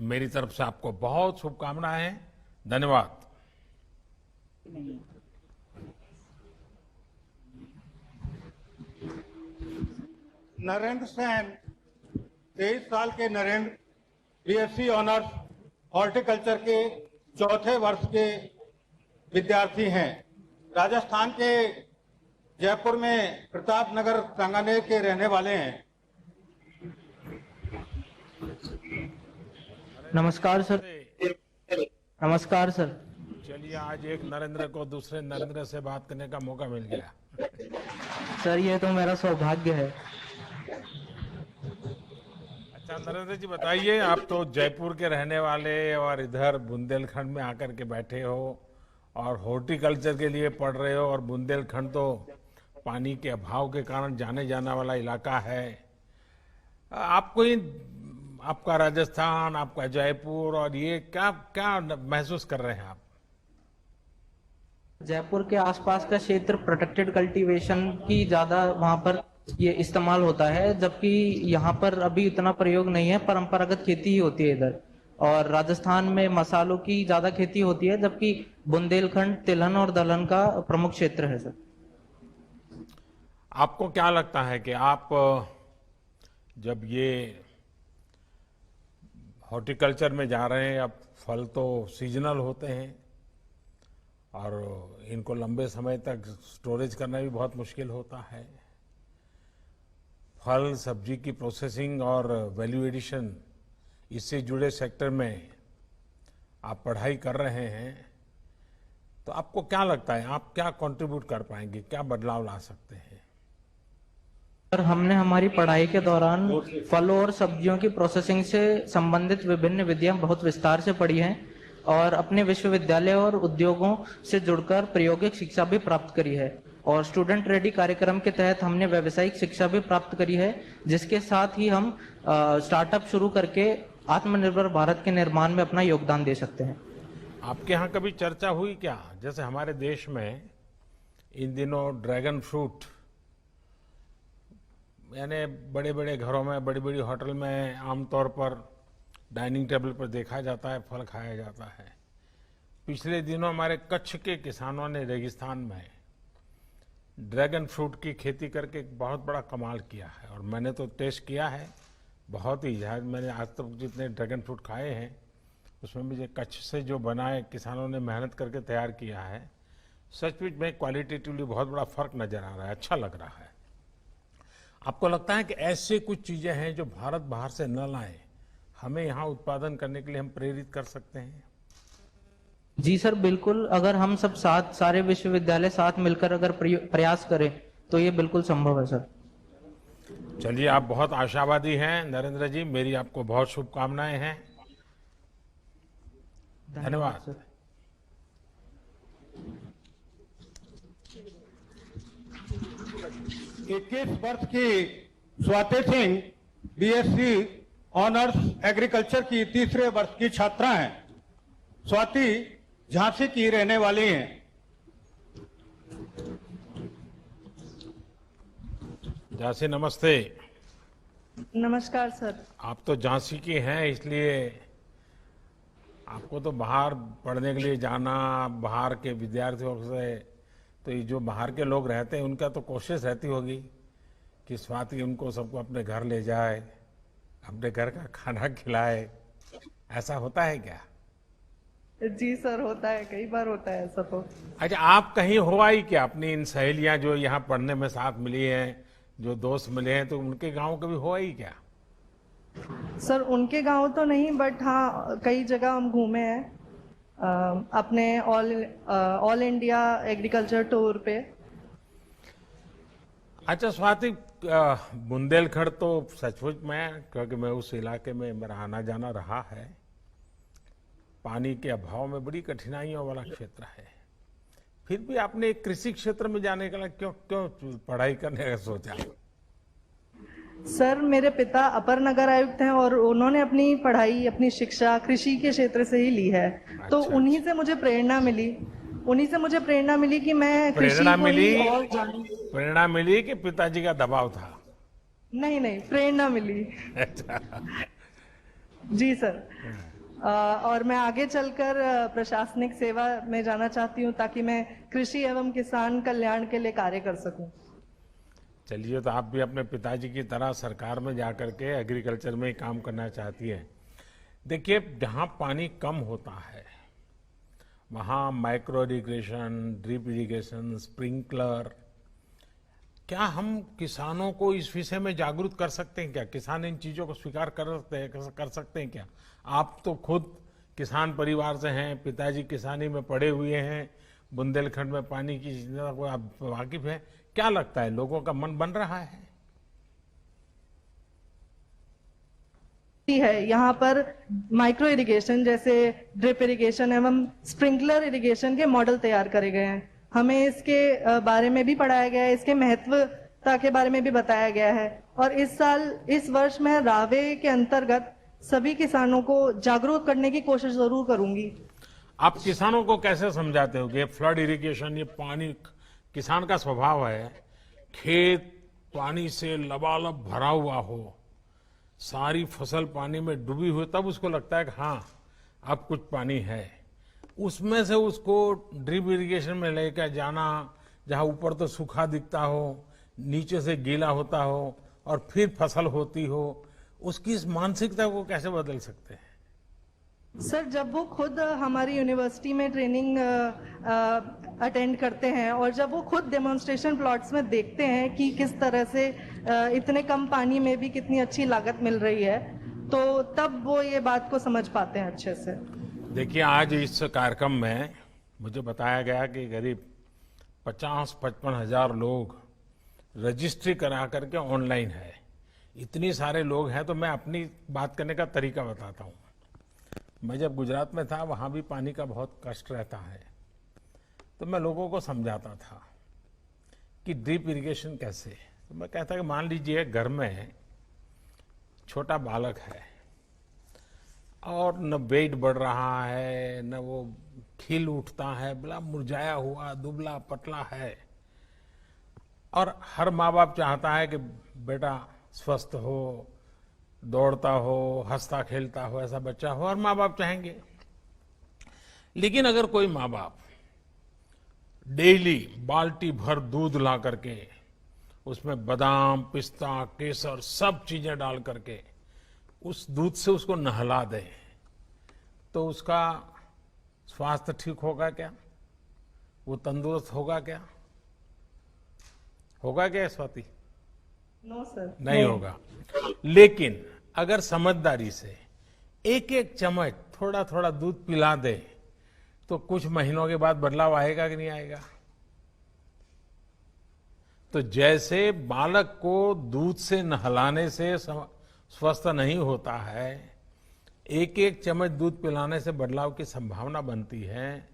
मेरी तरफ से आपको बहुत शुभकामनाएं हैं। धन्यवाद। नरेंद्र सेन 23 साल के नरेंद्र बीएससी ऑनर्स हॉर्टिकल्चर के चौथे वर्ष के विद्यार्थी हैं। राजस्थान के जयपुर में प्रताप नगर सांगानेर के रहने वाले हैं। नमस्कार सर। नमस्कार सर। चलिए, आज एक नरेंद्र को दूसरे नरेंद्र से बात करने का मौका मिल गया। सर ये तो मेरा सौभाग्य है। अच्छा नरेंद्र जी, बताइए, आप तो जयपुर के रहने वाले और इधर बुंदेलखंड में आकर के बैठे हो और हॉर्टिकल्चर के लिए पढ़ रहे हो, और बुंदेलखंड तो पानी के अभाव के कारण जाने जाने वाला इलाका है। आपको आपका राजस्थान, आपका जयपुर और ये क्या क्या महसूस कर रहे हैं आप? जयपुर के आसपास का क्षेत्र प्रोटेक्टेड कल्टीवेशन की ज्यादा वहां पर ये इस्तेमाल होता है, जबकि यहाँ पर अभी इतना प्रयोग नहीं है, परंपरागत खेती ही होती है इधर। और राजस्थान में मसालों की ज्यादा खेती होती है, जबकि बुंदेलखंड तिलहन और दलहन का प्रमुख क्षेत्र है सर। आपको क्या लगता है कि आप जब ये हॉर्टिकल्चर में जा रहे हैं, अब फल तो सीजनल होते हैं और इनको लंबे समय तक स्टोरेज करना भी बहुत मुश्किल होता है। फल सब्जी की प्रोसेसिंग और वैल्यू एडिशन, इससे जुड़े सेक्टर में आप पढ़ाई कर रहे हैं, तो आपको क्या लगता है आप क्या कंट्रीब्यूट कर पाएंगे, क्या बदलाव ला सकते हैं? सर हमने हमारी पढ़ाई के दौरान फलों और सब्जियों की प्रोसेसिंग से संबंधित विभिन्न विधियां बहुत विस्तार से पढ़ी हैं और अपने विश्वविद्यालय और उद्योगों से जुड़कर प्रायोगिक शिक्षा भी प्राप्त करी है। और स्टूडेंट रेडी कार्यक्रम के तहत हमने व्यावसायिक शिक्षा भी प्राप्त करी है, जिसके साथ ही हम स्टार्टअप शुरू करके आत्मनिर्भर भारत के निर्माण में अपना योगदान दे सकते हैं। आपके यहाँ कभी चर्चा हुई क्या, जैसे हमारे देश में इन दिनों ड्रैगन फ्रूट, यानी बड़े बड़े घरों में, बड़ी बड़ी होटल में आमतौर पर डाइनिंग टेबल पर देखा जाता है, फल खाया जाता है। पिछले दिनों हमारे कच्छ के किसानों ने रेगिस्तान में ड्रैगन फ्रूट की खेती करके एक बहुत बड़ा कमाल किया है, और मैंने तो टेस्ट किया है, बहुत ही मैंने आज तक जितने ड्रैगन फ्रूट खाए हैं उसमें मुझे कच्छ से जो बनाए किसानों ने मेहनत करके तैयार किया है, सचमुच में क्वालिटेटिवली बहुत बड़ा फर्क नजर आ रहा है, अच्छा लग रहा है। आपको लगता है कि ऐसे कुछ चीजें हैं जो भारत बाहर से न लाए, हमें यहाँ उत्पादन करने के लिए हम प्रेरित कर सकते हैं? जी सर बिल्कुल, अगर हम सब साथ, सारे विश्वविद्यालय साथ मिलकर अगर प्रयास करें तो ये बिल्कुल संभव है सर। चलिए, आप बहुत आशावादी हैं नरेंद्र जी, मेरी आपको बहुत शुभकामनाएं हैं। धन्यवाद सर। 21 वर्ष की Swati Singh BSc honours agriculture की तीसरे वर्ष की छात्रा हैं। स्वाति झांसी की रहने वाली हैं। झांसी नमस्ते। नमस्कार सर। आप तो झांसी की हैं, इसलिए आपको तो बाहर पढ़ने के लिए जाना, बाहर के विद्यार्थियों से, तो ये जो बाहर के लोग रहते हैं उनका तो कोशिश रहती होगी कि स्वाति उनको सबको अपने घर ले जाए, अपने घर का खाना खिलाए, ऐसा होता है क्या? जी सर, होता है, कई बार होता है ऐसा तो। अच्छा, आप कहीं हो आई क्या? अपनी इन सहेलियां जो यहाँ पढ़ने में साथ मिली हैं, जो दोस्त मिले हैं, तो उनके गांव कभी हो आई क्या? सर उनके गांव तो नहीं, बट हाँ कई जगह हम घूमे हैं अपने ऑल इंडिया एग्रीकल्चर टूर पे। अच्छा स्वाति, बुंदेलखंड तो सचमुच में, क्योंकि मैं उस इलाके में मेरा आना जाना रहा है, पानी के अभाव में बड़ी कठिनाइयों वाला क्षेत्र है। फिर भी आपने एक कृषि क्षेत्र में जाने के लिए क्यों पढ़ाई करने का सोचा? सर मेरे पिता अपर नगर आयुक्त हैं और उन्होंने अपनी पढ़ाई, अपनी शिक्षा कृषि के क्षेत्र से ही ली है। तो उन्हीं से मुझे प्रेरणा मिली कि मैं कृषि को ही और जानूं। प्रेरणा मिली कि पिताजी का दबाव था? नहीं, प्रेरणा मिली। अच्छा। जी सर। और मैं आगे चलकर प्रशासनिक सेवा में जाना चाहती हूँ ताकि मैं कृषि एवं किसान कल्याण के लिए कार्य कर सकूं। चलिए, तो आप भी अपने पिताजी की तरह सरकार में जाकर के एग्रीकल्चर में ही काम करना चाहती हैं। देखिए, जहाँ पानी कम होता है वहाँ micro irrigation, drip irrigation, sprinkler, क्या हम किसानों को इस विषय में जागरूक कर सकते हैं क्या? किसान इन चीजों को स्वीकार कर सकते हैं क्या? आप तो खुद किसान परिवार से हैं, पिताजी किसानी में पड़े हुए हैं, बुंदेलखंड में पानी की चिंता को आप वाकिफ हैं। क्या लगता है, लोगों का मन बन रहा है? है यहाँ पर माइक्रो इरिगेशन जैसे ड्रिप इरिगेशन एवं स्प्रिंकलर इरिगेशन के मॉडल तैयार करे गए हैं। हमें इसके बारे में भी पढ़ाया गया है, इसके महत्वता के बारे में भी बताया गया है। और इस वर्ष मैं रावे के अंतर्गत सभी किसानों को जागरूक करने की कोशिश जरूर करूंगी। आप किसानों को कैसे समझाते हो कि फ्लड इरिगेशन, ये पानी, किसान का स्वभाव है खेत पानी से लबालब भरा हुआ हो, सारी फसल पानी में डूबी हुई, तब उसको लगता है कि हाँ अब कुछ पानी है। उसमें से उसको ड्रिप इरिगेशन में लेकर जाना, जहाँ ऊपर तो सूखा दिखता हो, नीचे से गीला होता हो और फिर फसल होती हो, उसकी इस मानसिकता को कैसे बदल सकते हैं? सर जब वो खुद हमारी यूनिवर्सिटी में ट्रेनिंग अटेंड करते हैं और जब वो खुद डेमोन्स्ट्रेशन प्लॉट्स में देखते हैं कि किस तरह से इतने कम पानी में भी कितनी अच्छी लागत मिल रही है, तो तब वो ये बात को समझ पाते हैं अच्छे से। देखिए, आज इस कार्यक्रम में मुझे बताया गया कि करीब 50-55 हजार लोग रजिस्ट्री करा करके ऑनलाइन है। इतनी सारे लोग हैं, तो मैं अपनी बात करने का तरीका बताता हूँ। मैं जब गुजरात में था, वहाँ भी पानी का बहुत कष्ट रहता है, तो मैं लोगों को समझाता था कि ड्रिप इरिगेशन कैसे। तो मैं कहता कि मान लीजिए घर में छोटा बालक है और न वेट बढ़ रहा है, न वो खिल उठता है, बड़ा मुरझाया हुआ दुबला पतला है, और हर माँ बाप चाहता है कि बेटा स्वस्थ हो, दौड़ता हो, हंसता खेलता हो, ऐसा बच्चा हो, और माँ बाप चाहेंगे। लेकिन अगर कोई माँ बाप डेली बाल्टी भर दूध ला करके उसमें बादाम, पिस्ता, केसर सब चीजें डाल करके उस दूध से उसको नहला दे, तो उसका स्वास्थ्य ठीक होगा क्या? वो तंदुरुस्त होगा क्या? होगा क्या स्वाति? नो सर, नहीं होगा। लेकिन अगर समझदारी से एक एक चम्मच थोड़ा थोड़ा दूध पिला दे, तो कुछ महीनों के बाद बदलाव आएगा कि नहीं आएगा? तो जैसे बालक को दूध से नहलाने से स्वस्थ नहीं होता है, एक एक चम्मच दूध पिलाने से बदलाव की संभावना बनती है,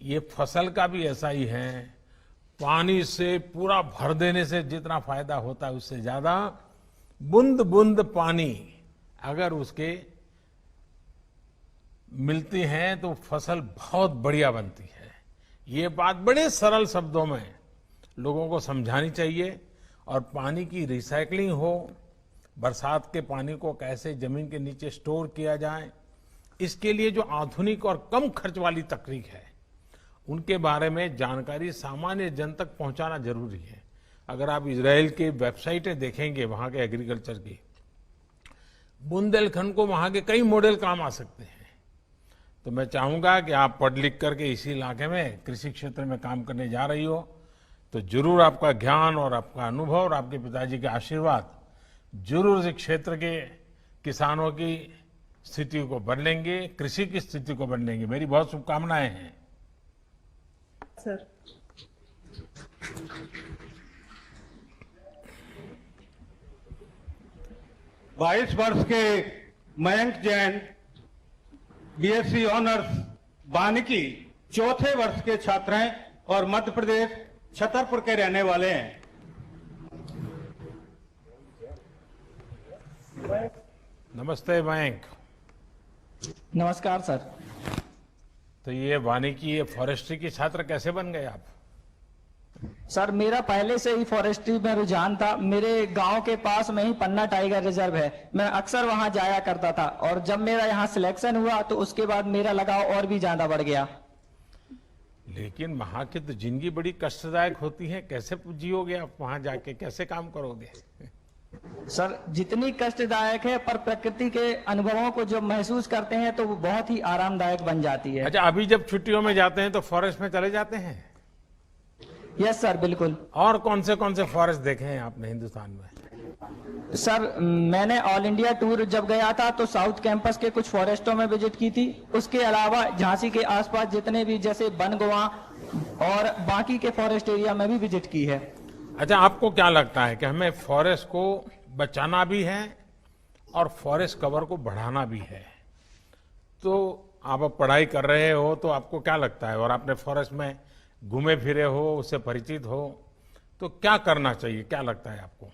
ये फसल का भी ऐसा ही है। पानी से पूरा भर देने से जितना फायदा होता है, उससे ज्यादा बूंद बूंद पानी अगर उसके मिलती है तो फसल बहुत बढ़िया बनती है। ये बात बड़े सरल शब्दों में लोगों को समझानी चाहिए। और पानी की रिसाइकलिंग हो, बरसात के पानी को कैसे जमीन के नीचे स्टोर किया जाए, इसके लिए जो आधुनिक और कम खर्च वाली तकनीक है, उनके बारे में जानकारी सामान्य जन तक पहुंचाना जरूरी है। अगर आप इजराइल की वेबसाइटें देखेंगे, वहां के एग्रीकल्चर की, बुंदेलखंड को वहां के कई मॉडल काम आ सकते हैं। तो मैं चाहूंगा कि आप पढ़ लिख करके इसी इलाके में कृषि क्षेत्र में काम करने जा रही हो तो जरूर आपका ज्ञान और आपका अनुभव और आपके पिताजी के आशीर्वाद जरूर इस क्षेत्र के किसानों की स्थिति को बदलेंगे, कृषि की स्थिति को बदलेंगे। मेरी बहुत शुभकामनाएं हैं सर। 22 वर्ष के मयंक जैन बीएससी ऑनर्स वानिकी चौथे वर्ष के छात्र हैं और मध्य प्रदेश छतरपुर के रहने वाले हैं। नमस्ते मयंक। नमस्कार सर। तो ये वानिकी ये फॉरेस्ट्री की छात्र कैसे बन गए आप? सर मेरा पहले से ही फॉरेस्ट्री में रुझान था। मेरे गांव के पास में ही पन्ना टाइगर रिजर्व है, मैं अक्सर वहां जाया करता था और जब मेरा यहाँ सिलेक्शन हुआ तो उसके बाद मेरा लगाव और भी ज्यादा बढ़ गया। लेकिन वहां की तो जिंदगी बड़ी कष्टदायक होती है, कैसे जियोगे आप वहां जाके, कैसे काम करोगे? सर जितनी कष्टदायक है पर प्रकृति के अनुभवों को जब महसूस करते हैं तो वो बहुत ही आरामदायक बन जाती है। अच्छा, अभी जब छुट्टियों में जाते हैं तो फॉरेस्ट में चले जाते हैं? यस सर बिल्कुल। और कौन से फॉरेस्ट देखे हैं आपने हिंदुस्तान में? सर मैंने ऑल इंडिया टूर जब गया था तो साउथ कैंपस के कुछ फॉरेस्टों में विजिट की थी। उसके अलावा झांसी के आसपास जितने भी जैसे बनगुआ और बाकी के फॉरेस्ट एरिया में भी विजिट की है। अच्छा, आपको क्या लगता है कि हमें फॉरेस्ट को बचाना भी है और फॉरेस्ट कवर को बढ़ाना भी है? तो आप अब पढ़ाई कर रहे हो तो आपको क्या लगता है, और आपने फॉरेस्ट में घूमे फिरे हो, उससे परिचित हो, तो क्या करना चाहिए, क्या लगता है आपको?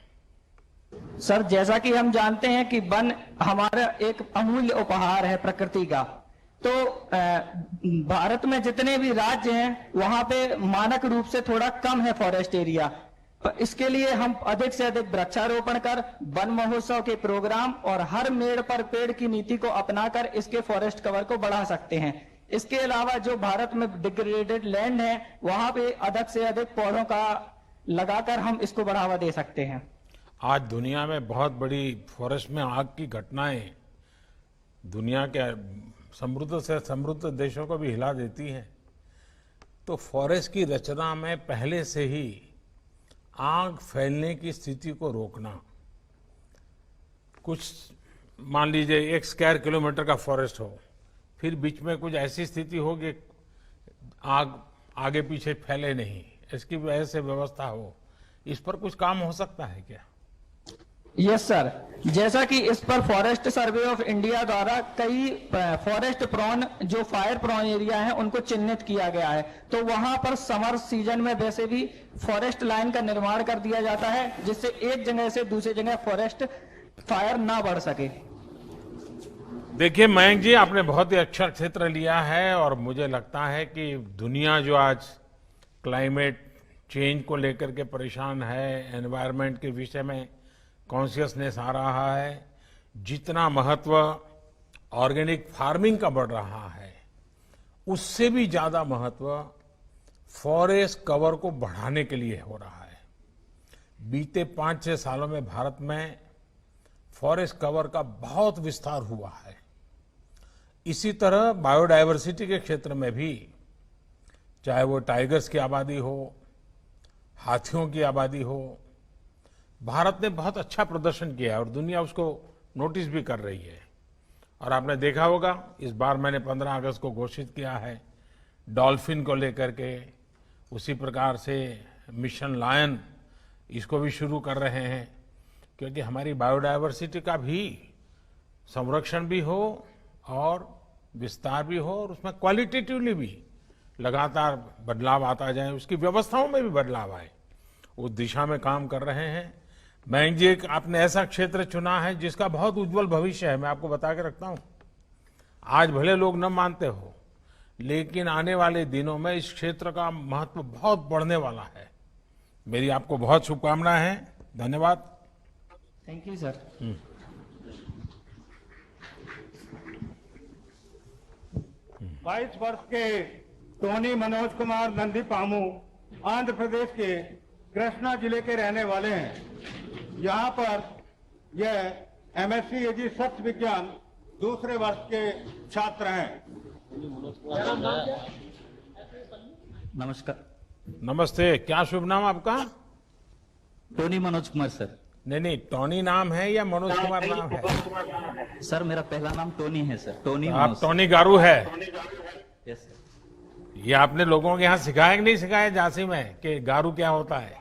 सर जैसा कि हम जानते हैं कि वन हमारा एक अमूल्य उपहार है प्रकृति का। तो भारत में जितने भी राज्य हैं वहां पे मानक रूप से थोड़ा कम है फॉरेस्ट एरिया। इसके लिए हम अधिक से अधिक वृक्षारोपण कर, वन महोत्सव के प्रोग्राम और हर मेड़ पर पेड़ की नीति को अपनाकर इसके फॉरेस्ट कवर को बढ़ा सकते हैं। इसके अलावा जो भारत में डिग्रेडेड लैंड है वहां पे अधिक से अधिक पौधों का लगाकर हम इसको बढ़ावा दे सकते हैं। आज दुनिया में बहुत बड़ी फॉरेस्ट में आग की घटनाएं दुनिया के समृद्ध से समृद्ध देशों को भी हिला देती हैं। तो फॉरेस्ट की रचना में पहले से ही आग फैलने की स्थिति को रोकना, कुछ मान लीजिए 1 स्क्वायर किलोमीटर का फॉरेस्ट हो, फिर बीच में कुछ ऐसी स्थिति हो कि आग आगे पीछे फैले नहीं, इसकी वजह से व्यवस्था हो, इस पर कुछ काम हो सकता है क्या? यस सर, जैसा कि इस पर फॉरेस्ट सर्वे ऑफ इंडिया द्वारा कई फॉरेस्ट प्रॉन जो फायर प्रॉन एरिया है उनको चिन्हित किया गया है। तो वहां पर समर सीजन में वैसे भी फॉरेस्ट लाइन का निर्माण कर दिया जाता है जिससे एक जगह से दूसरी जगह फॉरेस्ट फायर ना बढ़ सके। देखिए मयंक जी, आपने बहुत ही अच्छा क्षेत्र लिया है और मुझे लगता है कि दुनिया जो आज क्लाइमेट चेंज को लेकर के परेशान है, एनवायरनमेंट के विषय में कॉन्शियसनेस आ रहा है, जितना महत्व ऑर्गेनिक फार्मिंग का बढ़ रहा है उससे भी ज्यादा महत्व फॉरेस्ट कवर को बढ़ाने के लिए हो रहा है। बीते 5-6 सालों में भारत में फॉरेस्ट कवर का बहुत विस्तार हुआ है। इसी तरह बायोडायवर्सिटी के क्षेत्र में भी, चाहे वो टाइगर्स की आबादी हो, हाथियों की आबादी हो, भारत ने बहुत अच्छा प्रदर्शन किया है और दुनिया उसको नोटिस भी कर रही है। और आपने देखा होगा इस बार मैंने 15 अगस्त को घोषित किया है डॉल्फिन को लेकर के, उसी प्रकार से मिशन लायन इसको भी शुरू कर रहे हैं, क्योंकि हमारी बायोडायवर्सिटी का भी संरक्षण भी हो और विस्तार भी हो और उसमें क्वालिटेटिवली भी लगातार बदलाव आता जाए, उसकी व्यवस्थाओं में भी बदलाव आए, उस दिशा में काम कर रहे हैं। मयंक जी, आपने ऐसा क्षेत्र चुना है जिसका बहुत उज्जवल भविष्य है, मैं आपको बता के रखता हूं। आज भले लोग न मानते हो, लेकिन आने वाले दिनों में इस क्षेत्र का महत्व बहुत बढ़ने वाला है। मेरी आपको बहुत शुभकामनाएं हैं। धन्यवाद। Thank you sir. 22 वर्ष के टोनी मनोज कुमार नंदी पामू आंध्र प्रदेश के कृष्णा जिले के रहने वाले हैं। यहाँ पर यह एमएससी एजी सत्य विज्ञान दूसरे वर्ष के छात्र हैं। नमस्कार। नमस्ते, क्या शुभ नाम आपका? Tony Manoj Kumar sir. नहीं, टोनी नाम है या मनोज कुमार नाम है? सर मेरा पहला नाम टोनी है सर, टोनी आप मनोज। टोनी गारू है? Yes sir. ये आपने लोगों के यहाँ सिखाया कि नहीं सिखाया झांसी में कि गारू क्या होता है?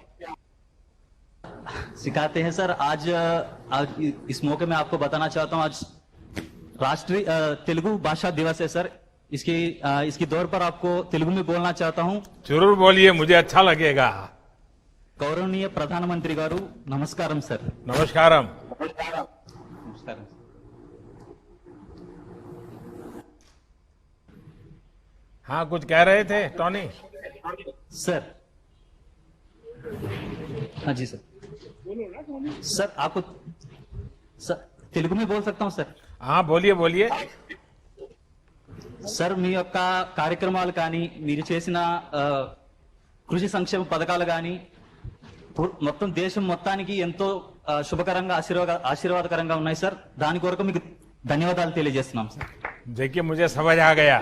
सिखाते हैं सर। आज इस मौके में आपको बताना चाहता हूँ, आज राष्ट्रीय तेलुगु भाषा दिवस है सर। इसकी दौर पर आपको तेलुगु में बोलना चाहता हूँ। जरूर बोलिए, मुझे अच्छा लगेगा। गौरवनीय प्रधानमंत्री गारू नमस्कारम सर। नमस्कारम। नमस्कारम। हाँ, कुछ कह रहे थे टोनी? सर हाँ जी सर। सर आपको सर तेलुगु में बोल सकता हूँ सर? हाँ बोलिए बोलिए। సార్ మీ యొక్క కార్యక్రమాలు కానీ మీరు చేసిన కృషి సంక్షేమ పథకాలు కానీ మొత్తం దేశం మొత్తానికి ఎంతో శుభకరంగా ఆశీర్వాదకరంగా ఉన్నాయి సార్। దాని కొరకు మీకు ధన్యవాదాలు తెలియజేస్తున్నాం సార్। देखिए मुझे समझ आ गया।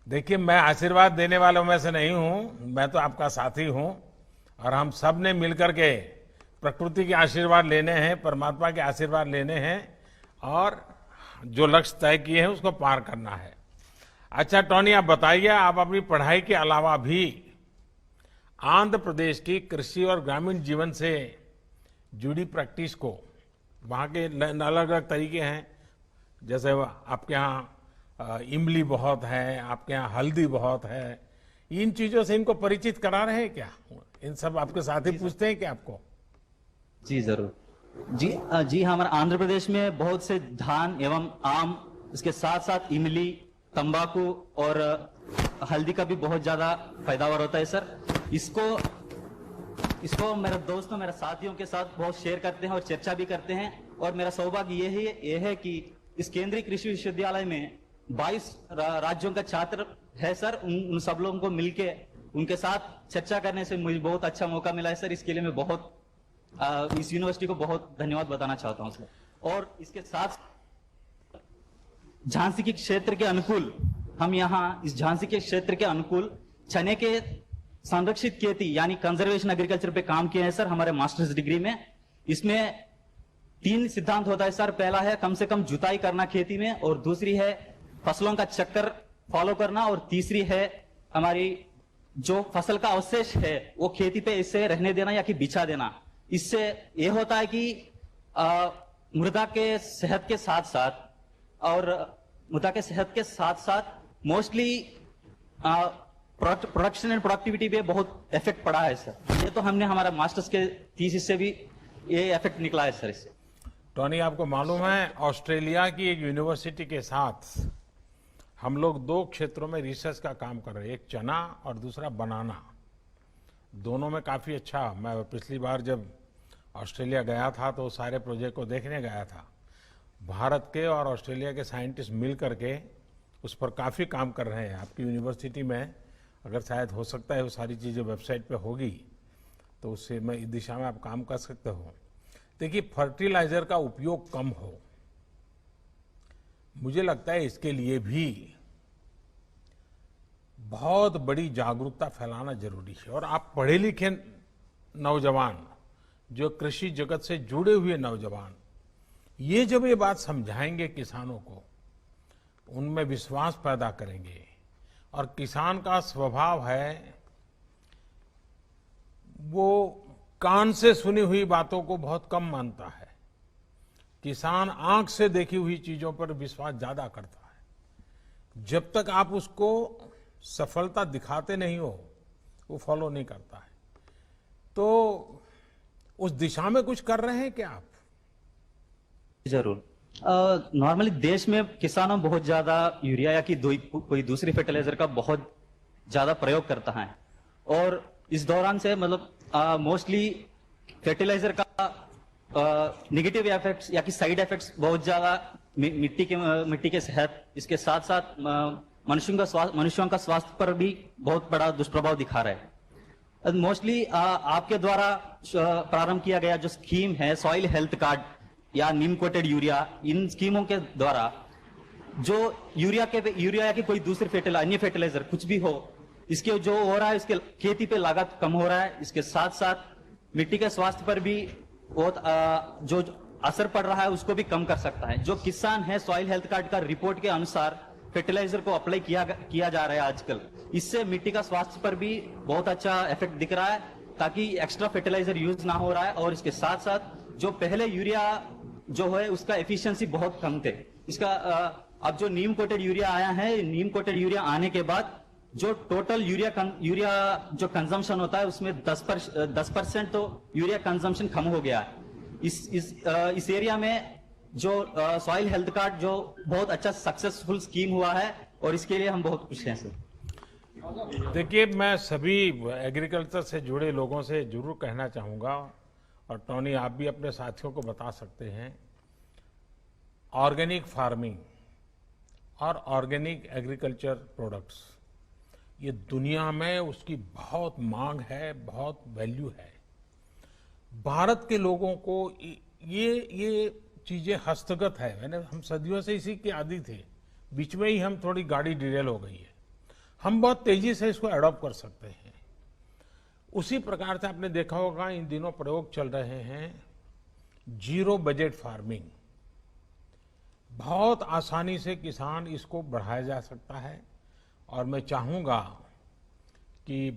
देखिए मैं आशीर्वाद देने वालों में से नहीं हूं, मैं तो आपका साथी हूं और हम सब ने मिलकर के प्रकृति के आशीर्वाद लेने हैं, परमात्मा के आशीर्वाद लेने हैं और जो लक्ष्य तय किए हैं उसको पार करना है। अच्छा टोनी, आप बताइए, आप अपनी पढ़ाई के अलावा भी आंध्र प्रदेश की कृषि और ग्रामीण जीवन से जुड़ी प्रैक्टिस को, वहाँ के अलग अलग तरीके हैं, जैसे आपके यहाँ इमली बहुत है, आपके यहाँ हल्दी बहुत है, इन चीजों से इनको परिचित करा रहे हैं क्या? इन सब आपके साथी पूछते हैं क्या आपको? जी जरूर। जी हमारे आंध्र प्रदेश में बहुत से धान एवं आम, इसके साथ साथ इमली, तंबाकू और हल्दी का भी बहुत ज्यादा पैदावार होता है सर। इसको मेरे दोस्तों, मेरे साथियों के साथ बहुत शेयर करते हैं और चर्चा भी करते हैं। और मेरा सौभाग्य ये है कि इस केंद्रीय कृषि विश्वविद्यालय में 22 राज्यों का छात्र है सर। उन सब लोगों को मिलके उनके साथ चर्चा करने से मुझे बहुत अच्छा मौका मिला है सर। इसके लिए मैं बहुत इस यूनिवर्सिटी को बहुत धन्यवाद बताना चाहता हूं सर। और इसके साथ झांसी के क्षेत्र के अनुकूल, हम यहाँ इस झांसी के क्षेत्र के अनुकूल चने के संरक्षित खेती यानी कंजर्वेशन एग्रीकल्चर पे काम किए हैं सर हमारे मास्टर्स डिग्री में। इसमें 3 सिद्धांत होता है सर। पहला है कम से कम जुताई करना खेती में, और दूसरी है फसलों का चक्कर फॉलो करना, और तीसरी है हमारी जो फसल का अवशेष है वो खेती पे इसे रहने देना या कि बिछा देना। इससे यह होता है कि मृदा के सेहत के साथ साथ मोस्टली प्रोडक्शन एंड प्रोडक्टिविटी पे बहुत इफेक्ट पड़ा है सर। ये तो हमने हमारा मास्टर्स के थीसिस से भी ये इफेक्ट निकला है सर इससे। टोनी, आपको मालूम है ऑस्ट्रेलिया की एक यूनिवर्सिटी के साथ हम लोग 2 क्षेत्रों में रिसर्च का काम कर रहे हैं, एक चना और दूसरा बनाना। दोनों में काफी अच्छा, मैं पिछली बार जब ऑस्ट्रेलिया गया था तो सारे प्रोजेक्ट को देखने गया था। भारत के और ऑस्ट्रेलिया के साइंटिस्ट मिल करके उस पर काफी काम कर रहे हैं। आपकी यूनिवर्सिटी में अगर शायद हो सकता है वो सारी चीजें वेबसाइट पे होगी तो उससे मैं इस दिशा में आप काम कर सकते हो। देखिए फर्टिलाइजर का उपयोग कम हो, मुझे लगता है इसके लिए भी बहुत बड़ी जागरूकता फैलाना जरूरी है। और आप पढ़े लिखे नौजवान, जो कृषि जगत से जुड़े हुए नौजवान, ये जब ये बात समझाएंगे किसानों को, उनमें विश्वास पैदा करेंगे। और किसान का स्वभाव है वो कान से सुनी हुई बातों को बहुत कम मानता है। किसान आंख से देखी हुई चीजों पर विश्वास ज्यादा करता है। जब तक आप उसको सफलता दिखाते नहीं हो वो फॉलो नहीं करता है। तो उस दिशा में कुछ कर रहे हैं क्या आप? जरूर। नॉर्मली देश में किसानों बहुत ज्यादा यूरिया या कि कोई दूसरी फर्टिलाइजर का बहुत ज्यादा प्रयोग करता है। और इस दौरान से मतलब मोस्टली फर्टिलाइजर का नेगेटिव इफेक्ट्स या कि साइड इफेक्ट्स बहुत ज्यादा मिट्टी के सेहत, इसके साथ साथ मनुष्यों का स्वास्थ्य पर भी बहुत बड़ा दुष्प्रभाव दिखा रहा है। मोस्टली आपके द्वारा प्रारंभ किया गया जो स्कीम है सॉइल हेल्थ कार्ड या नीम कोटेड यूरिया, इन स्कीमों के द्वारा जो यूरिया की कोई दूसरी फर्टिलाइजर, अन्य फर्टिलाइजर कुछ भी हो, इसके जो हो रहा है इसके खेती पे लागत कम हो रहा है। इसके साथ साथ मिट्टी के स्वास्थ्य पर भी बहुत जो असर पड़ रहा है उसको भी कम कर सकता है। जो किसान है, सॉइल हेल्थ कार्ड का रिपोर्ट के अनुसार फर्टिलाइजर को अप्लाई किया जा रहा है आजकल। इससे मिट्टी का स्वास्थ्य पर भी बहुत अच्छा इफेक्ट दिख रहा है, ताकि एक्स्ट्रा फर्टिलाइजर यूज ना हो रहा है। और इसके साथ साथ जो पहले यूरिया जो है उसका एफिशिएंसी बहुत कम थे, इसका अब जो नीम कोटेड यूरिया आया है, नीम कोटेड यूरिया आने के बाद जो टोटल यूरिया जो कंजम्पशन होता है उसमें 10% तो यूरिया कंजम्पशन कम हो गया है। इस एरिया में जो सॉइल हेल्थ कार्ड जो बहुत अच्छा सक्सेसफुल स्कीम हुआ है और इसके लिए हम बहुत खुश हैं सर। देखिए, मैं सभी एग्रीकल्चर से जुड़े लोगों से जरूर कहना चाहूंगा, और टोनी आप भी अपने साथियों को बता सकते हैं, ऑर्गेनिक फार्मिंग और ऑर्गेनिक एग्रीकल्चर प्रोडक्ट्स, ये दुनिया में उसकी बहुत मांग है, बहुत वैल्यू है। भारत के लोगों को ये चीजें हस्तगत है। हम सदियों से इसी के आदी थे, बीच में ही हम थोड़ी गाड़ी डिरेल हो गई है, हम बहुत तेजी से इसको अडॉप्ट कर सकते हैं। उसी प्रकार से आपने देखा होगा इन दिनों प्रयोग चल रहे हैं जीरो बजट फार्मिंग। बहुत आसानी से किसान इसको बढ़ाया जा सकता है, और मैं चाहूंगा कि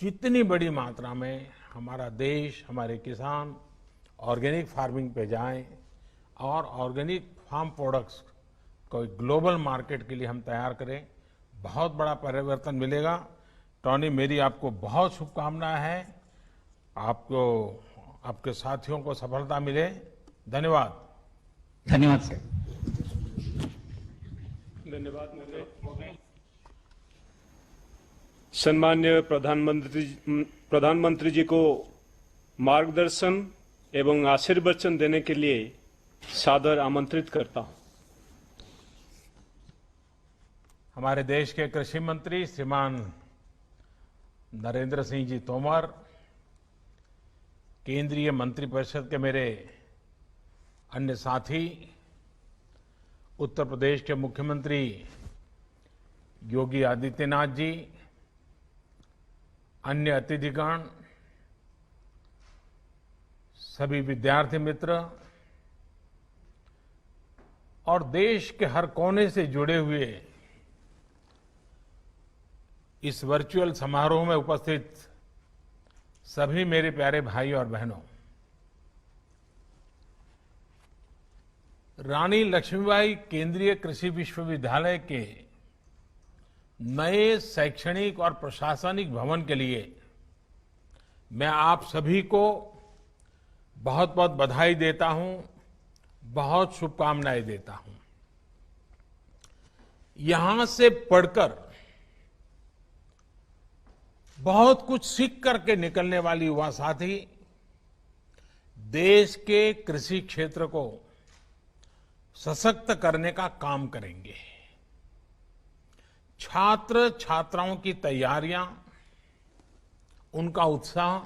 जितनी बड़ी मात्रा में हमारा देश, हमारे किसान ऑर्गेनिक फार्मिंग पे जाएं और ऑर्गेनिक फार्म प्रोडक्ट्स को ग्लोबल मार्केट के लिए हम तैयार करें, बहुत बड़ा परिवर्तन मिलेगा। टोनी, मेरी आपको बहुत शुभकामनाएं हैं, आपको आपके साथियों को सफलता मिले। धन्यवाद। धन्यवाद सर। धन्यवाद महोदय। सम्मान्य प्रधानमंत्री जी को मार्गदर्शन एवं आशीर्वचन देने के लिए सादर आमंत्रित करता हूं। हमारे देश के कृषि मंत्री श्रीमान नरेंद्र सिंह जी तोमर, केंद्रीय मंत्रिपरिषद के मेरे अन्य साथी, उत्तर प्रदेश के मुख्यमंत्री योगी आदित्यनाथ जी, अन्य अतिथिगण, सभी विद्यार्थी मित्र और देश के हर कोने से जुड़े हुए इस वर्चुअल समारोह में उपस्थित सभी मेरे प्यारे भाई और बहनों, रानी लक्ष्मीबाई केंद्रीय कृषि विश्वविद्यालय के नए शैक्षणिक और प्रशासनिक भवन के लिए मैं आप सभी को बहुत बहुत बधाई देता हूं, बहुत शुभकामनाएं देता हूं। यहां से पढ़कर बहुत कुछ सीख करके निकलने वाली युवा साथी देश के कृषि क्षेत्र को सशक्त करने का काम करेंगे। छात्र छात्राओं की तैयारियां, उनका उत्साह,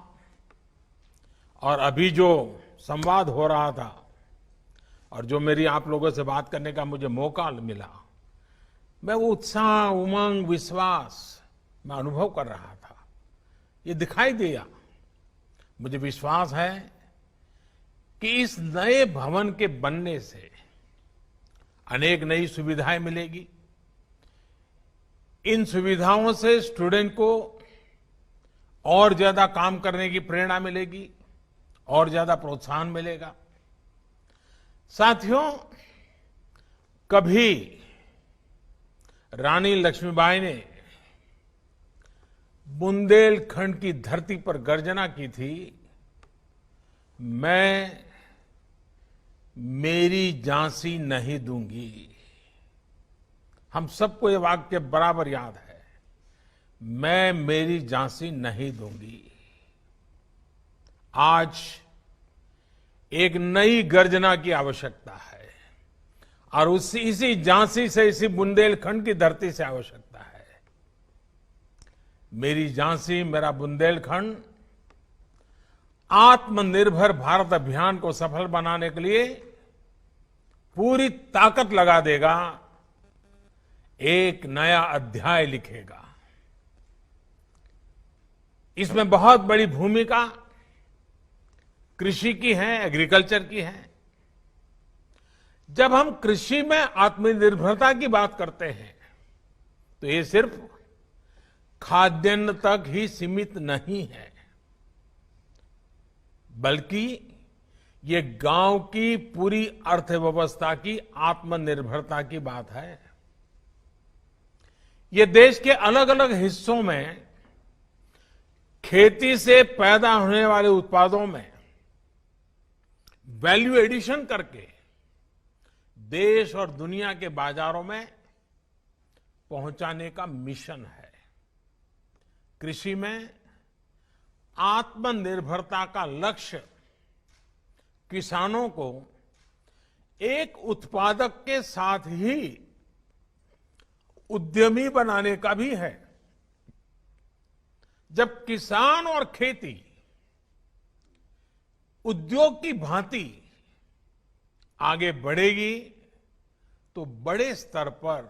और अभी जो संवाद हो रहा था और जो मेरी आप लोगों से बात करने का मुझे मौका मिला, मैं वो उत्साह, उमंग, विश्वास मैं अनुभव कर रहा था, ये दिखाई दिया। मुझे विश्वास है कि इस नए भवन के बनने से अनेक नई सुविधाएं मिलेगी। इन सुविधाओं से स्टूडेंट को और ज्यादा काम करने की प्रेरणा मिलेगी, और ज्यादा प्रोत्साहन मिलेगा। साथियों, कभी रानी लक्ष्मीबाई ने बुंदेलखंड की धरती पर गर्जना की थी, मैं मेरी झांसी नहीं दूंगी। हम सबको ये वाक्य बराबर याद है, मैं मेरी झांसी नहीं दूंगी। आज एक नई गर्जना की आवश्यकता है, और इसी झांसी से, इसी बुंदेलखंड की धरती से आवश्यकता है। मेरी झांसी, मेरा बुंदेलखंड आत्मनिर्भर भारत अभियान को सफल बनाने के लिए पूरी ताकत लगा देगा, एक नया अध्याय लिखेगा। इसमें बहुत बड़ी भूमिका कृषि की है, एग्रीकल्चर की है। जब हम कृषि में आत्मनिर्भरता की बात करते हैं तो ये सिर्फ खाद्यान्न तक ही सीमित नहीं है, बल्कि ये गांव की पूरी अर्थव्यवस्था की आत्मनिर्भरता की बात है। ये देश के अलग अलग हिस्सों में खेती से पैदा होने वाले उत्पादों में वैल्यू एडिशन करके देश और दुनिया के बाजारों में पहुंचाने का मिशन है। कृषि में आत्मनिर्भरता का लक्ष्य किसानों को एक उत्पादक के साथ ही उद्यमी बनाने का भी है। जब किसान और खेती उद्योग की भांति आगे बढ़ेगी तो बड़े स्तर पर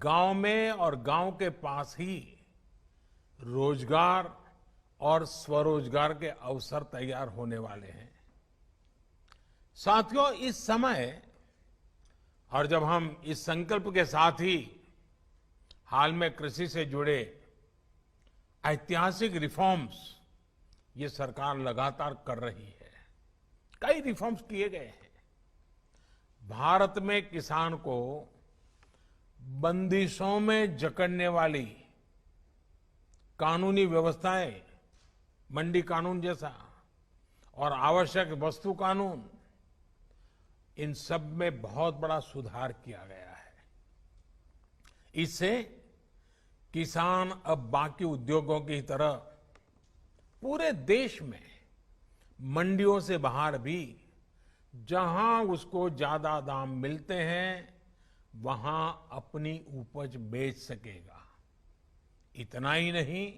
गांव में और गांव के पास ही रोजगार और स्वरोजगार के अवसर तैयार होने वाले हैं। साथियों, इस समय और जब हम इस संकल्प के साथ ही हाल में कृषि से जुड़े ऐतिहासिक रिफॉर्म्स ये सरकार लगातार कर रही है। कई रिफॉर्म्स किए गए हैं। भारत में किसान को बंदिशों में जकड़ने वाली कानूनी व्यवस्थाएं, मंडी कानून जैसा और आवश्यक वस्तु कानून, इन सब में बहुत बड़ा सुधार किया गया है। इससे किसान अब बाकी उद्योगों की तरह पूरे देश में मंडियों से बाहर भी जहां उसको ज्यादा दाम मिलते हैं वहां अपनी उपज बेच सकेगा। इतना ही नहीं,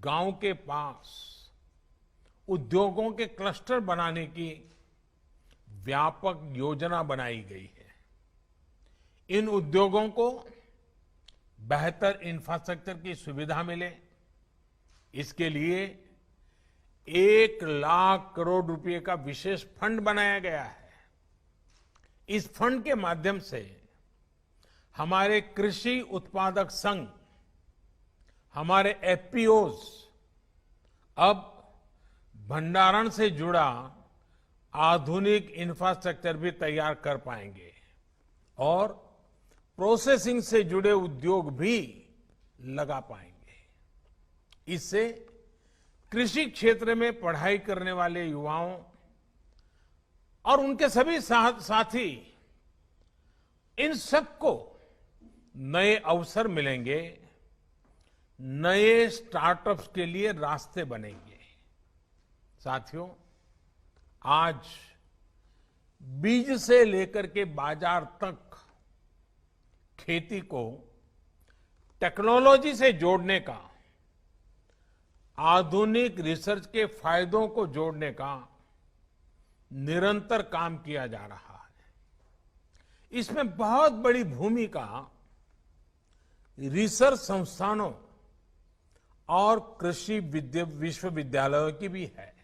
गांव के पास उद्योगों के क्लस्टर बनाने की व्यापक योजना बनाई गई है। इन उद्योगों को बेहतर इंफ्रास्ट्रक्चर की सुविधा मिले, इसके लिए 1 लाख करोड़ रुपए का विशेष फंड बनाया गया है। इस फंड के माध्यम से हमारे कृषि उत्पादक संघ, हमारे एफपीओज अब भंडारण से जुड़ा आधुनिक इंफ्रास्ट्रक्चर भी तैयार कर पाएंगे और प्रोसेसिंग से जुड़े उद्योग भी लगा पाएंगे। इससे कृषि क्षेत्र में पढ़ाई करने वाले युवाओं और उनके सभी साथी, इन सबको नए अवसर मिलेंगे, नए स्टार्टअप्स के लिए रास्ते बनेंगे। साथियों, आज बीज से लेकर के बाजार तक खेती को टेक्नोलॉजी से जोड़ने का, आधुनिक रिसर्च के फायदों को जोड़ने का निरंतर काम किया जा रहा है। इसमें बहुत बड़ी भूमिका रिसर्च संस्थानों और कृषि विश्वविद्यालयों की भी है।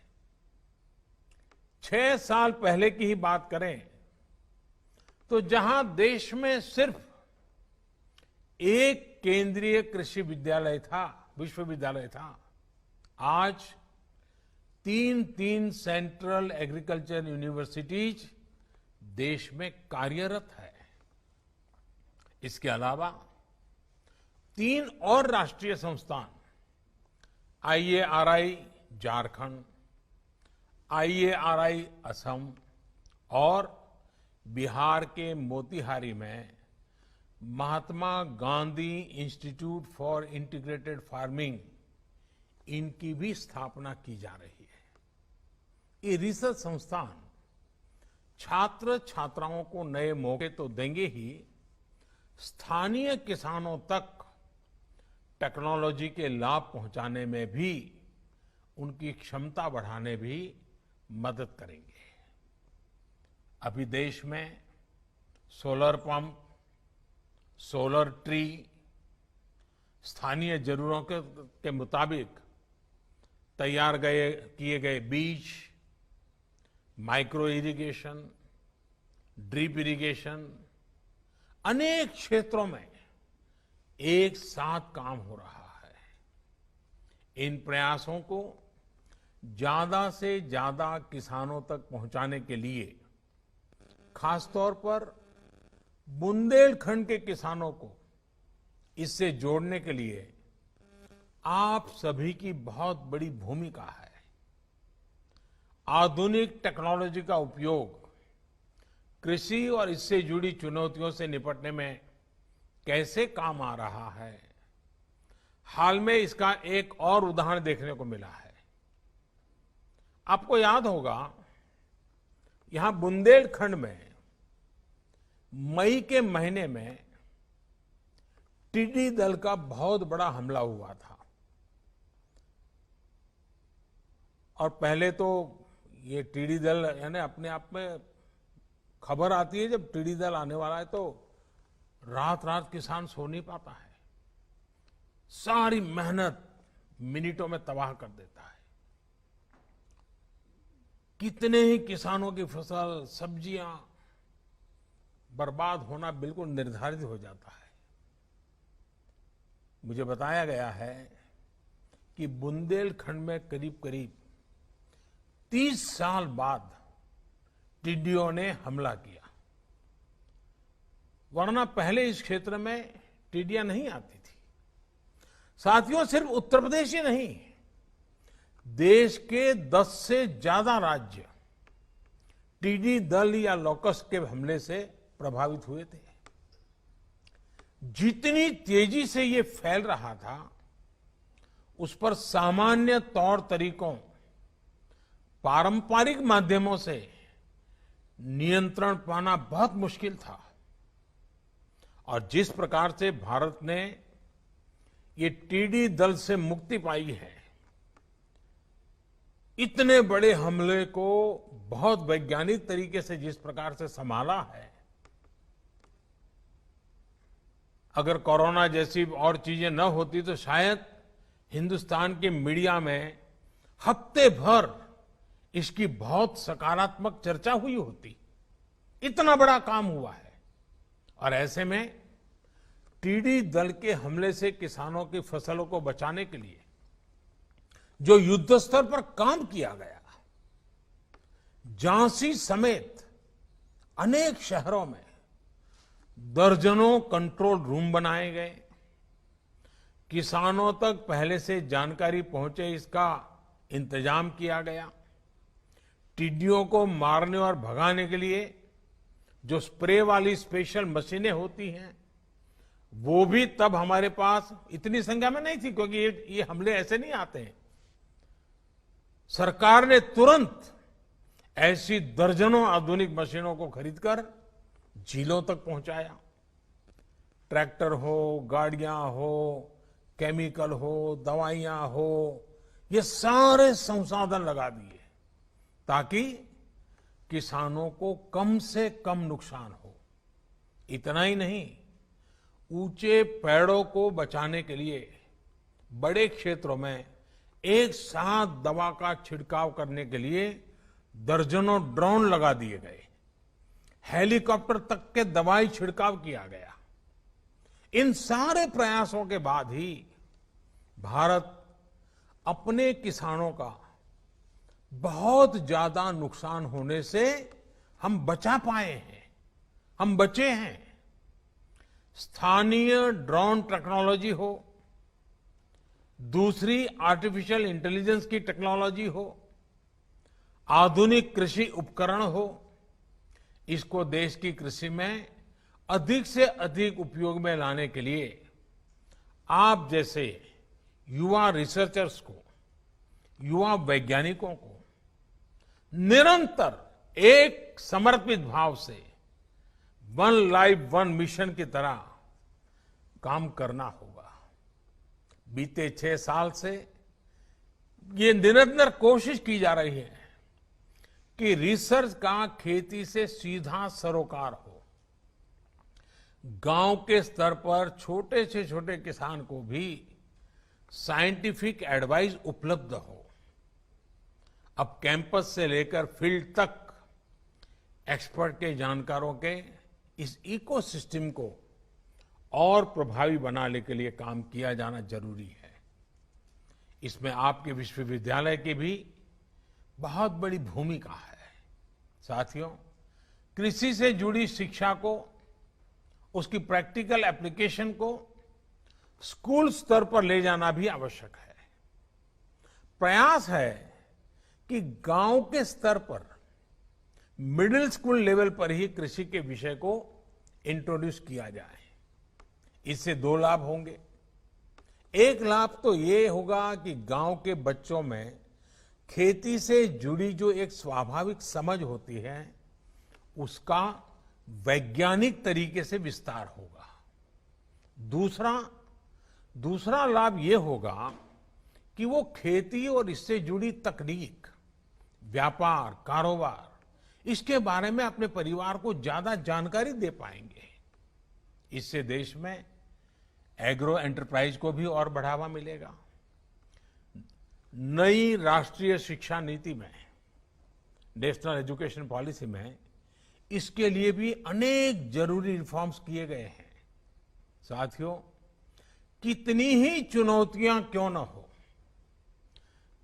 6 साल पहले की ही बात करें तो जहां देश में सिर्फ एक केंद्रीय कृषि विश्वविद्यालय था, आज 3 सेंट्रल एग्रीकल्चर यूनिवर्सिटीज देश में कार्यरत है। इसके अलावा 3 और राष्ट्रीय संस्थान, IARI झारखंड, IARI असम और बिहार के मोतिहारी में Mahatma Gandhi institute for integrated farming, इनकी भी स्थापना की जा रही है। ये रिसर्च संस्थान छात्र छात्राओं को नए मौके तो देंगे ही, स्थानीय किसानों तक टेक्नोलॉजी के लाभ पहुंचाने में भी, उनकी क्षमता बढ़ाने भी मदद करेंगे। अभी देश में सोलर पंप सोलर ट्री, स्थानीय जरूरतों के मुताबिक तैयार किए गए बीज, माइक्रो इरिगेशन, ड्रिप इरिगेशन, अनेक क्षेत्रों में एक साथ काम हो रहा है। इन प्रयासों को ज्यादा से ज्यादा किसानों तक पहुंचाने के लिए खासतौर पर बुंदेलखंड के किसानों को इससे जोड़ने के लिए आप सभी की बहुत बड़ी भूमिका है। आधुनिक टेक्नोलॉजी का उपयोग कृषि और इससे जुड़ी चुनौतियों से निपटने में कैसे काम आ रहा है, हाल में इसका एक और उदाहरण देखने को मिला है। आपको याद होगा, यहां बुंदेलखंड में मई के महीने में टिड्डी दल का बहुत बड़ा हमला हुआ था। और पहले तो ये टिड्डी दल यानी अपने आप में खबर आती है जब टिड्डी दल आने वाला है तो रात रात किसान सो नहीं पाता है, सारी मेहनत मिनटों में तबाह कर देता है। कितने ही किसानों की फसल, सब्जियां बर्बाद होना बिल्कुल निर्धारित हो जाता है। मुझे बताया गया है कि बुंदेलखंड में करीब करीब 30 साल बाद टिड्डियों ने हमला किया, वरना पहले इस क्षेत्र में टिड्डियां नहीं आती थी। साथियों, सिर्फ उत्तर प्रदेश ही नहीं, देश के 10 से ज्यादा राज्य टिड्डी दल या लोकस्ट के हमले से प्रभावित हुए थे। जितनी तेजी से ये फैल रहा था, उस पर सामान्य तौर तरीकों, पारंपरिक माध्यमों से नियंत्रण पाना बहुत मुश्किल था। और जिस प्रकार से भारत ने ये टिड्डी दल से मुक्ति पाई है, इतने बड़े हमले को बहुत वैज्ञानिक तरीके से जिस प्रकार से संभाला है, अगर कोरोना जैसी और चीजें न होती तो शायद हिंदुस्तान के मीडिया में हफ्ते भर इसकी बहुत सकारात्मक चर्चा हुई होती। इतना बड़ा काम हुआ है। और ऐसे में टिड्डी दल के हमले से किसानों की फसलों को बचाने के लिए जो युद्ध स्तर पर काम किया गया, झांसी समेत अनेक शहरों में दर्जनों कंट्रोल रूम बनाए गए, किसानों तक पहले से जानकारी पहुंचे इसका इंतजाम किया गया। टिड्डियों को मारने और भगाने के लिए जो स्प्रे वाली स्पेशल मशीनें होती हैं, वो भी तब हमारे पास इतनी संख्या में नहीं थी, क्योंकि ये हमले ऐसे नहीं आते हैं। सरकार ने तुरंत ऐसी दर्जनों आधुनिक मशीनों को खरीदकर झीलों तक पहुंचाया। ट्रैक्टर हो, गाड़ियां हो, केमिकल हो, दवाइयां हो, ये सारे संसाधन लगा दिए ताकि किसानों को कम से कम नुकसान हो। इतना ही नहीं, ऊंचे पेड़ों को बचाने के लिए बड़े क्षेत्रों में एक साथ दवा का छिड़काव करने के लिए दर्जनों ड्रोन लगा दिए गए, हेलीकॉप्टर तक के दवाई छिड़काव किया गया। इन सारे प्रयासों के बाद ही भारत अपने किसानों का बहुत ज्यादा नुकसान होने से हम बचा पाए हैं, हम बचे हैं। स्थानीय ड्रोन टेक्नोलॉजी हो, दूसरी आर्टिफिशियल इंटेलिजेंस की टेक्नोलॉजी हो, आधुनिक कृषि उपकरण हो, इसको देश की कृषि में अधिक से अधिक उपयोग में लाने के लिए आप जैसे युवा रिसर्चर्स को, युवा वैज्ञानिकों को निरंतर एक समर्पित भाव से वन लाइफ वन मिशन की तरह काम करना होगा। बीते 6 साल से ये निरंतर कोशिश की जा रही है कि रिसर्च का खेती से सीधा सरोकार हो। गांव के स्तर पर छोटे से छोटे किसान को भी साइंटिफिक एडवाइस उपलब्ध हो। अब कैंपस से लेकर फील्ड तक एक्सपर्ट के जानकारों के इस इकोसिस्टम को और प्रभावी बनाने के लिए काम किया जाना जरूरी है। इसमें आपके विश्वविद्यालय की भी बहुत बड़ी भूमिका है। साथियों, कृषि से जुड़ी शिक्षा को, उसकी प्रैक्टिकल एप्लीकेशन को स्कूल स्तर पर ले जाना भी आवश्यक है। प्रयास है कि गांव के स्तर पर मिडिल स्कूल लेवल पर ही कृषि के विषय को इंट्रोड्यूस किया जाए। इससे दो लाभ होंगे। एक लाभ तो ये होगा कि गांव के बच्चों में खेती से जुड़ी जो एक स्वाभाविक समझ होती है, उसका वैज्ञानिक तरीके से विस्तार होगा। दूसरा लाभ ये होगा कि वो खेती और इससे जुड़ी तकनीक, व्यापार, कारोबार, इसके बारे में अपने परिवार को ज्यादा जानकारी दे पाएंगे। इससे देश में एग्रो एंटरप्राइज को भी और बढ़ावा मिलेगा। नई राष्ट्रीय शिक्षा नीति में, नेशनल एजुकेशन पॉलिसी में, इसके लिए भी अनेक जरूरी रिफॉर्म्स किए गए हैं। साथियों, कितनी ही चुनौतियां क्यों न हो,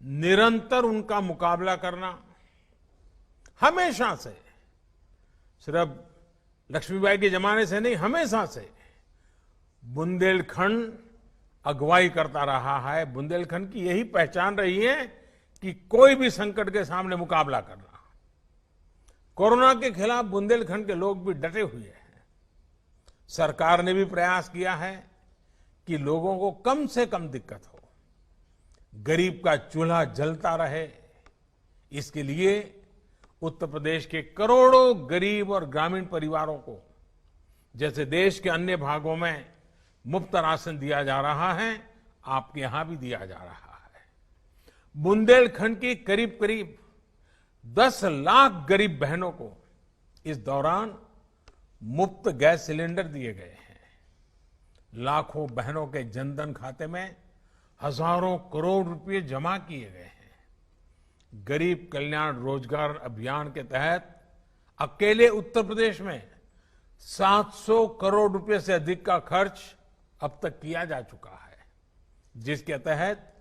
निरंतर उनका मुकाबला करना, हमेशा से, सिर्फ लक्ष्मीबाई के जमाने से नहीं, हमेशा से बुंदेलखंड अगुवाई करता रहा है। बुंदेलखंड की यही पहचान रही है कि कोई भी संकट के सामने मुकाबला करना। कोरोना के खिलाफ बुंदेलखंड के लोग भी डटे हुए हैं। सरकार ने भी प्रयास किया है कि लोगों को कम से कम दिक्कत हो, गरीब का चूल्हा जलता रहे। इसके लिए उत्तर प्रदेश के करोड़ों गरीब और ग्रामीण परिवारों को, जैसे देश के अन्य भागों में मुफ्त राशन दिया जा रहा है, आपके यहां भी दिया जा रहा है। बुंदेलखंड की करीब करीब 10 लाख गरीब बहनों को इस दौरान मुफ्त गैस सिलेंडर दिए गए हैं। लाखों बहनों के जनधन खाते में हजारों करोड़ रुपए जमा किए गए हैं। गरीब कल्याण रोजगार अभियान के तहत अकेले उत्तर प्रदेश में 700 करोड़ रुपए से अधिक का खर्च अब तक किया जा चुका है, जिसके तहत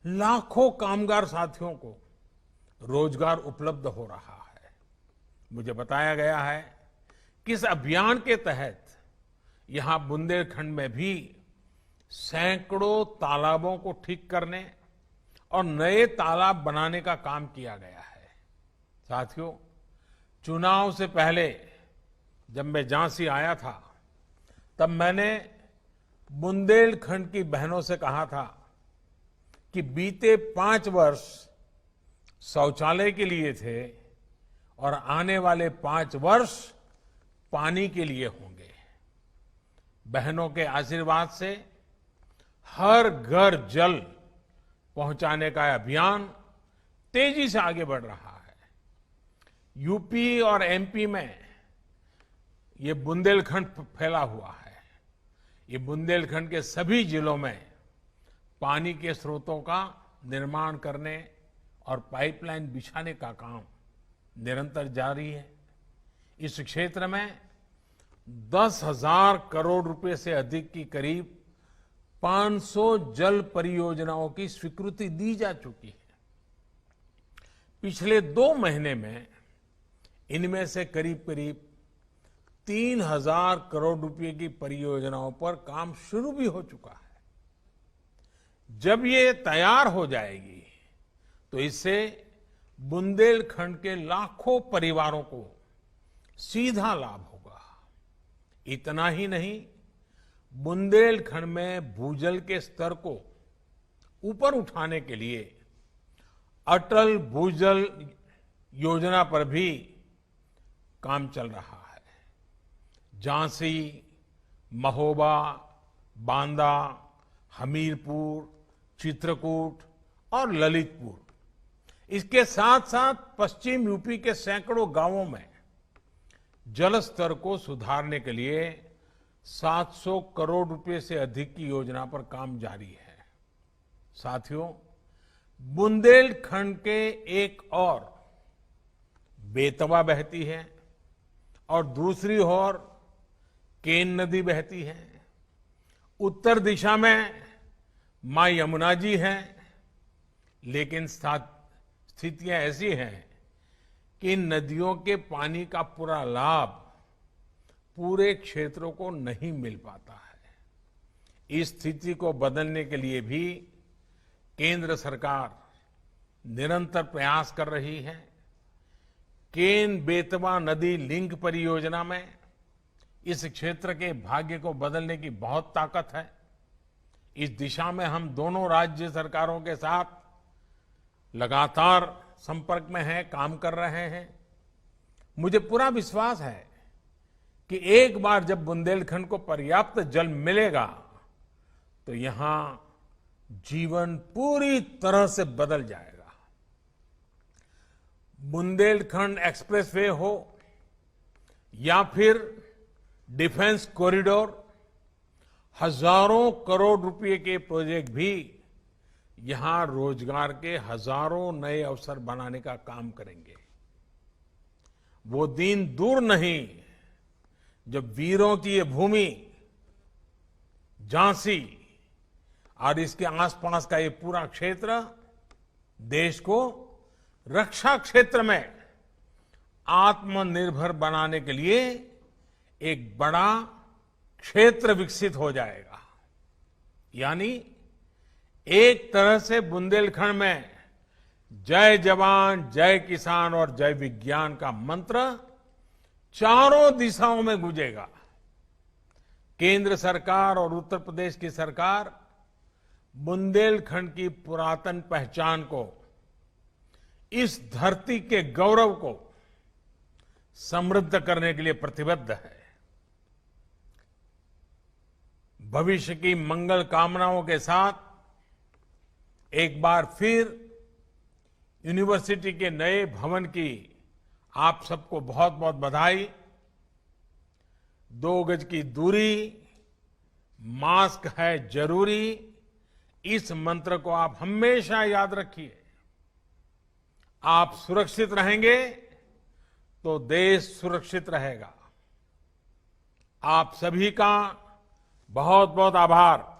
लाखों कामगार साथियों को रोजगार उपलब्ध हो रहा है। मुझे बताया गया है कि इस अभियान के तहत यहां बुंदेलखंड में भी सैकड़ों तालाबों को ठीक करने और नए तालाब बनाने का काम किया गया है। साथियों, चुनाव से पहले जब मैं झांसी आया था, तब मैंने बुंदेलखंड की बहनों से कहा था कि बीते 5 वर्ष शौचालय के लिए थे और आने वाले 5 वर्ष पानी के लिए होंगे। बहनों के आशीर्वाद से हर घर जल पहुंचाने का अभियान तेजी से आगे बढ़ रहा है। यूपी और एमपी में ये बुंदेलखंड फैला हुआ है। ये बुंदेलखंड के सभी जिलों में पानी के स्रोतों का निर्माण करने और पाइपलाइन बिछाने का काम निरंतर जारी है। इस क्षेत्र में 10,000 करोड़ रुपए से अधिक की करीब 500 जल परियोजनाओं की स्वीकृति दी जा चुकी है। पिछले 2 महीने में इनमें से करीब करीब 3,000 करोड़ रुपए की परियोजनाओं पर काम शुरू भी हो चुका है। जब ये तैयार हो जाएगी तो इससे बुंदेलखंड के लाखों परिवारों को सीधा लाभ होगा। इतना ही नहीं, बुंदेलखंड में भूजल के स्तर को ऊपर उठाने के लिए अटल भूजल योजना पर भी काम चल रहा है। झांसी, महोबा, बांदा, हमीरपुर, चित्रकूट और ललितपुर, इसके साथ साथ पश्चिम यूपी के सैकड़ों गांवों में जल स्तर को सुधारने के लिए 700 करोड़ रुपए से अधिक की योजना पर काम जारी है। साथियों, बुंदेलखंड के एक और बेतवा बहती है और दूसरी ओर केन नदी बहती है। उत्तर दिशा में मां यमुना जी हैं, लेकिन स्थितियां ऐसी हैं कि इन नदियों के पानी का पूरा लाभ पूरे क्षेत्रों को नहीं मिल पाता है। इस स्थिति को बदलने के लिए भी केंद्र सरकार निरंतर प्रयास कर रही है। केन बेतवा नदी लिंक परियोजना में इस क्षेत्र के भाग्य को बदलने की बहुत ताकत है। इस दिशा में हम दोनों राज्य सरकारों के साथ लगातार संपर्क में हैं, काम कर रहे हैं। मुझे पूरा विश्वास है कि एक बार जब बुंदेलखंड को पर्याप्त जल मिलेगा तो यहां जीवन पूरी तरह से बदल जाएगा। बुंदेलखंड एक्सप्रेसवे हो या फिर डिफेंस कॉरिडोर, हजारों करोड़ रुपए के प्रोजेक्ट भी यहां रोजगार के हजारों नए अवसर बनाने का काम करेंगे। वो दिन दूर नहीं जब वीरों की ये भूमि झांसी और इसके आसपास का ये पूरा क्षेत्र देश को रक्षा क्षेत्र में आत्मनिर्भर बनाने के लिए एक बड़ा क्षेत्र विकसित हो जाएगा। यानी एक तरह से बुंदेलखंड में जय जवान, जय किसान और जय विज्ञान का मंत्र चारों दिशाओं में गूंजेगा। केंद्र सरकार और उत्तर प्रदेश की सरकार बुंदेलखंड की पुरातन पहचान को, इस धरती के गौरव को समृद्ध करने के लिए प्रतिबद्ध है। भविष्य की मंगल कामनाओं के साथ एक बार फिर यूनिवर्सिटी के नए भवन की आप सबको बहुत बहुत बधाई। 2 गज की दूरी, मास्क है जरूरी, इस मंत्र को आप हमेशा याद रखिए। आप सुरक्षित रहेंगे तो देश सुरक्षित रहेगा। आप सभी का बहुत बहुत आभार।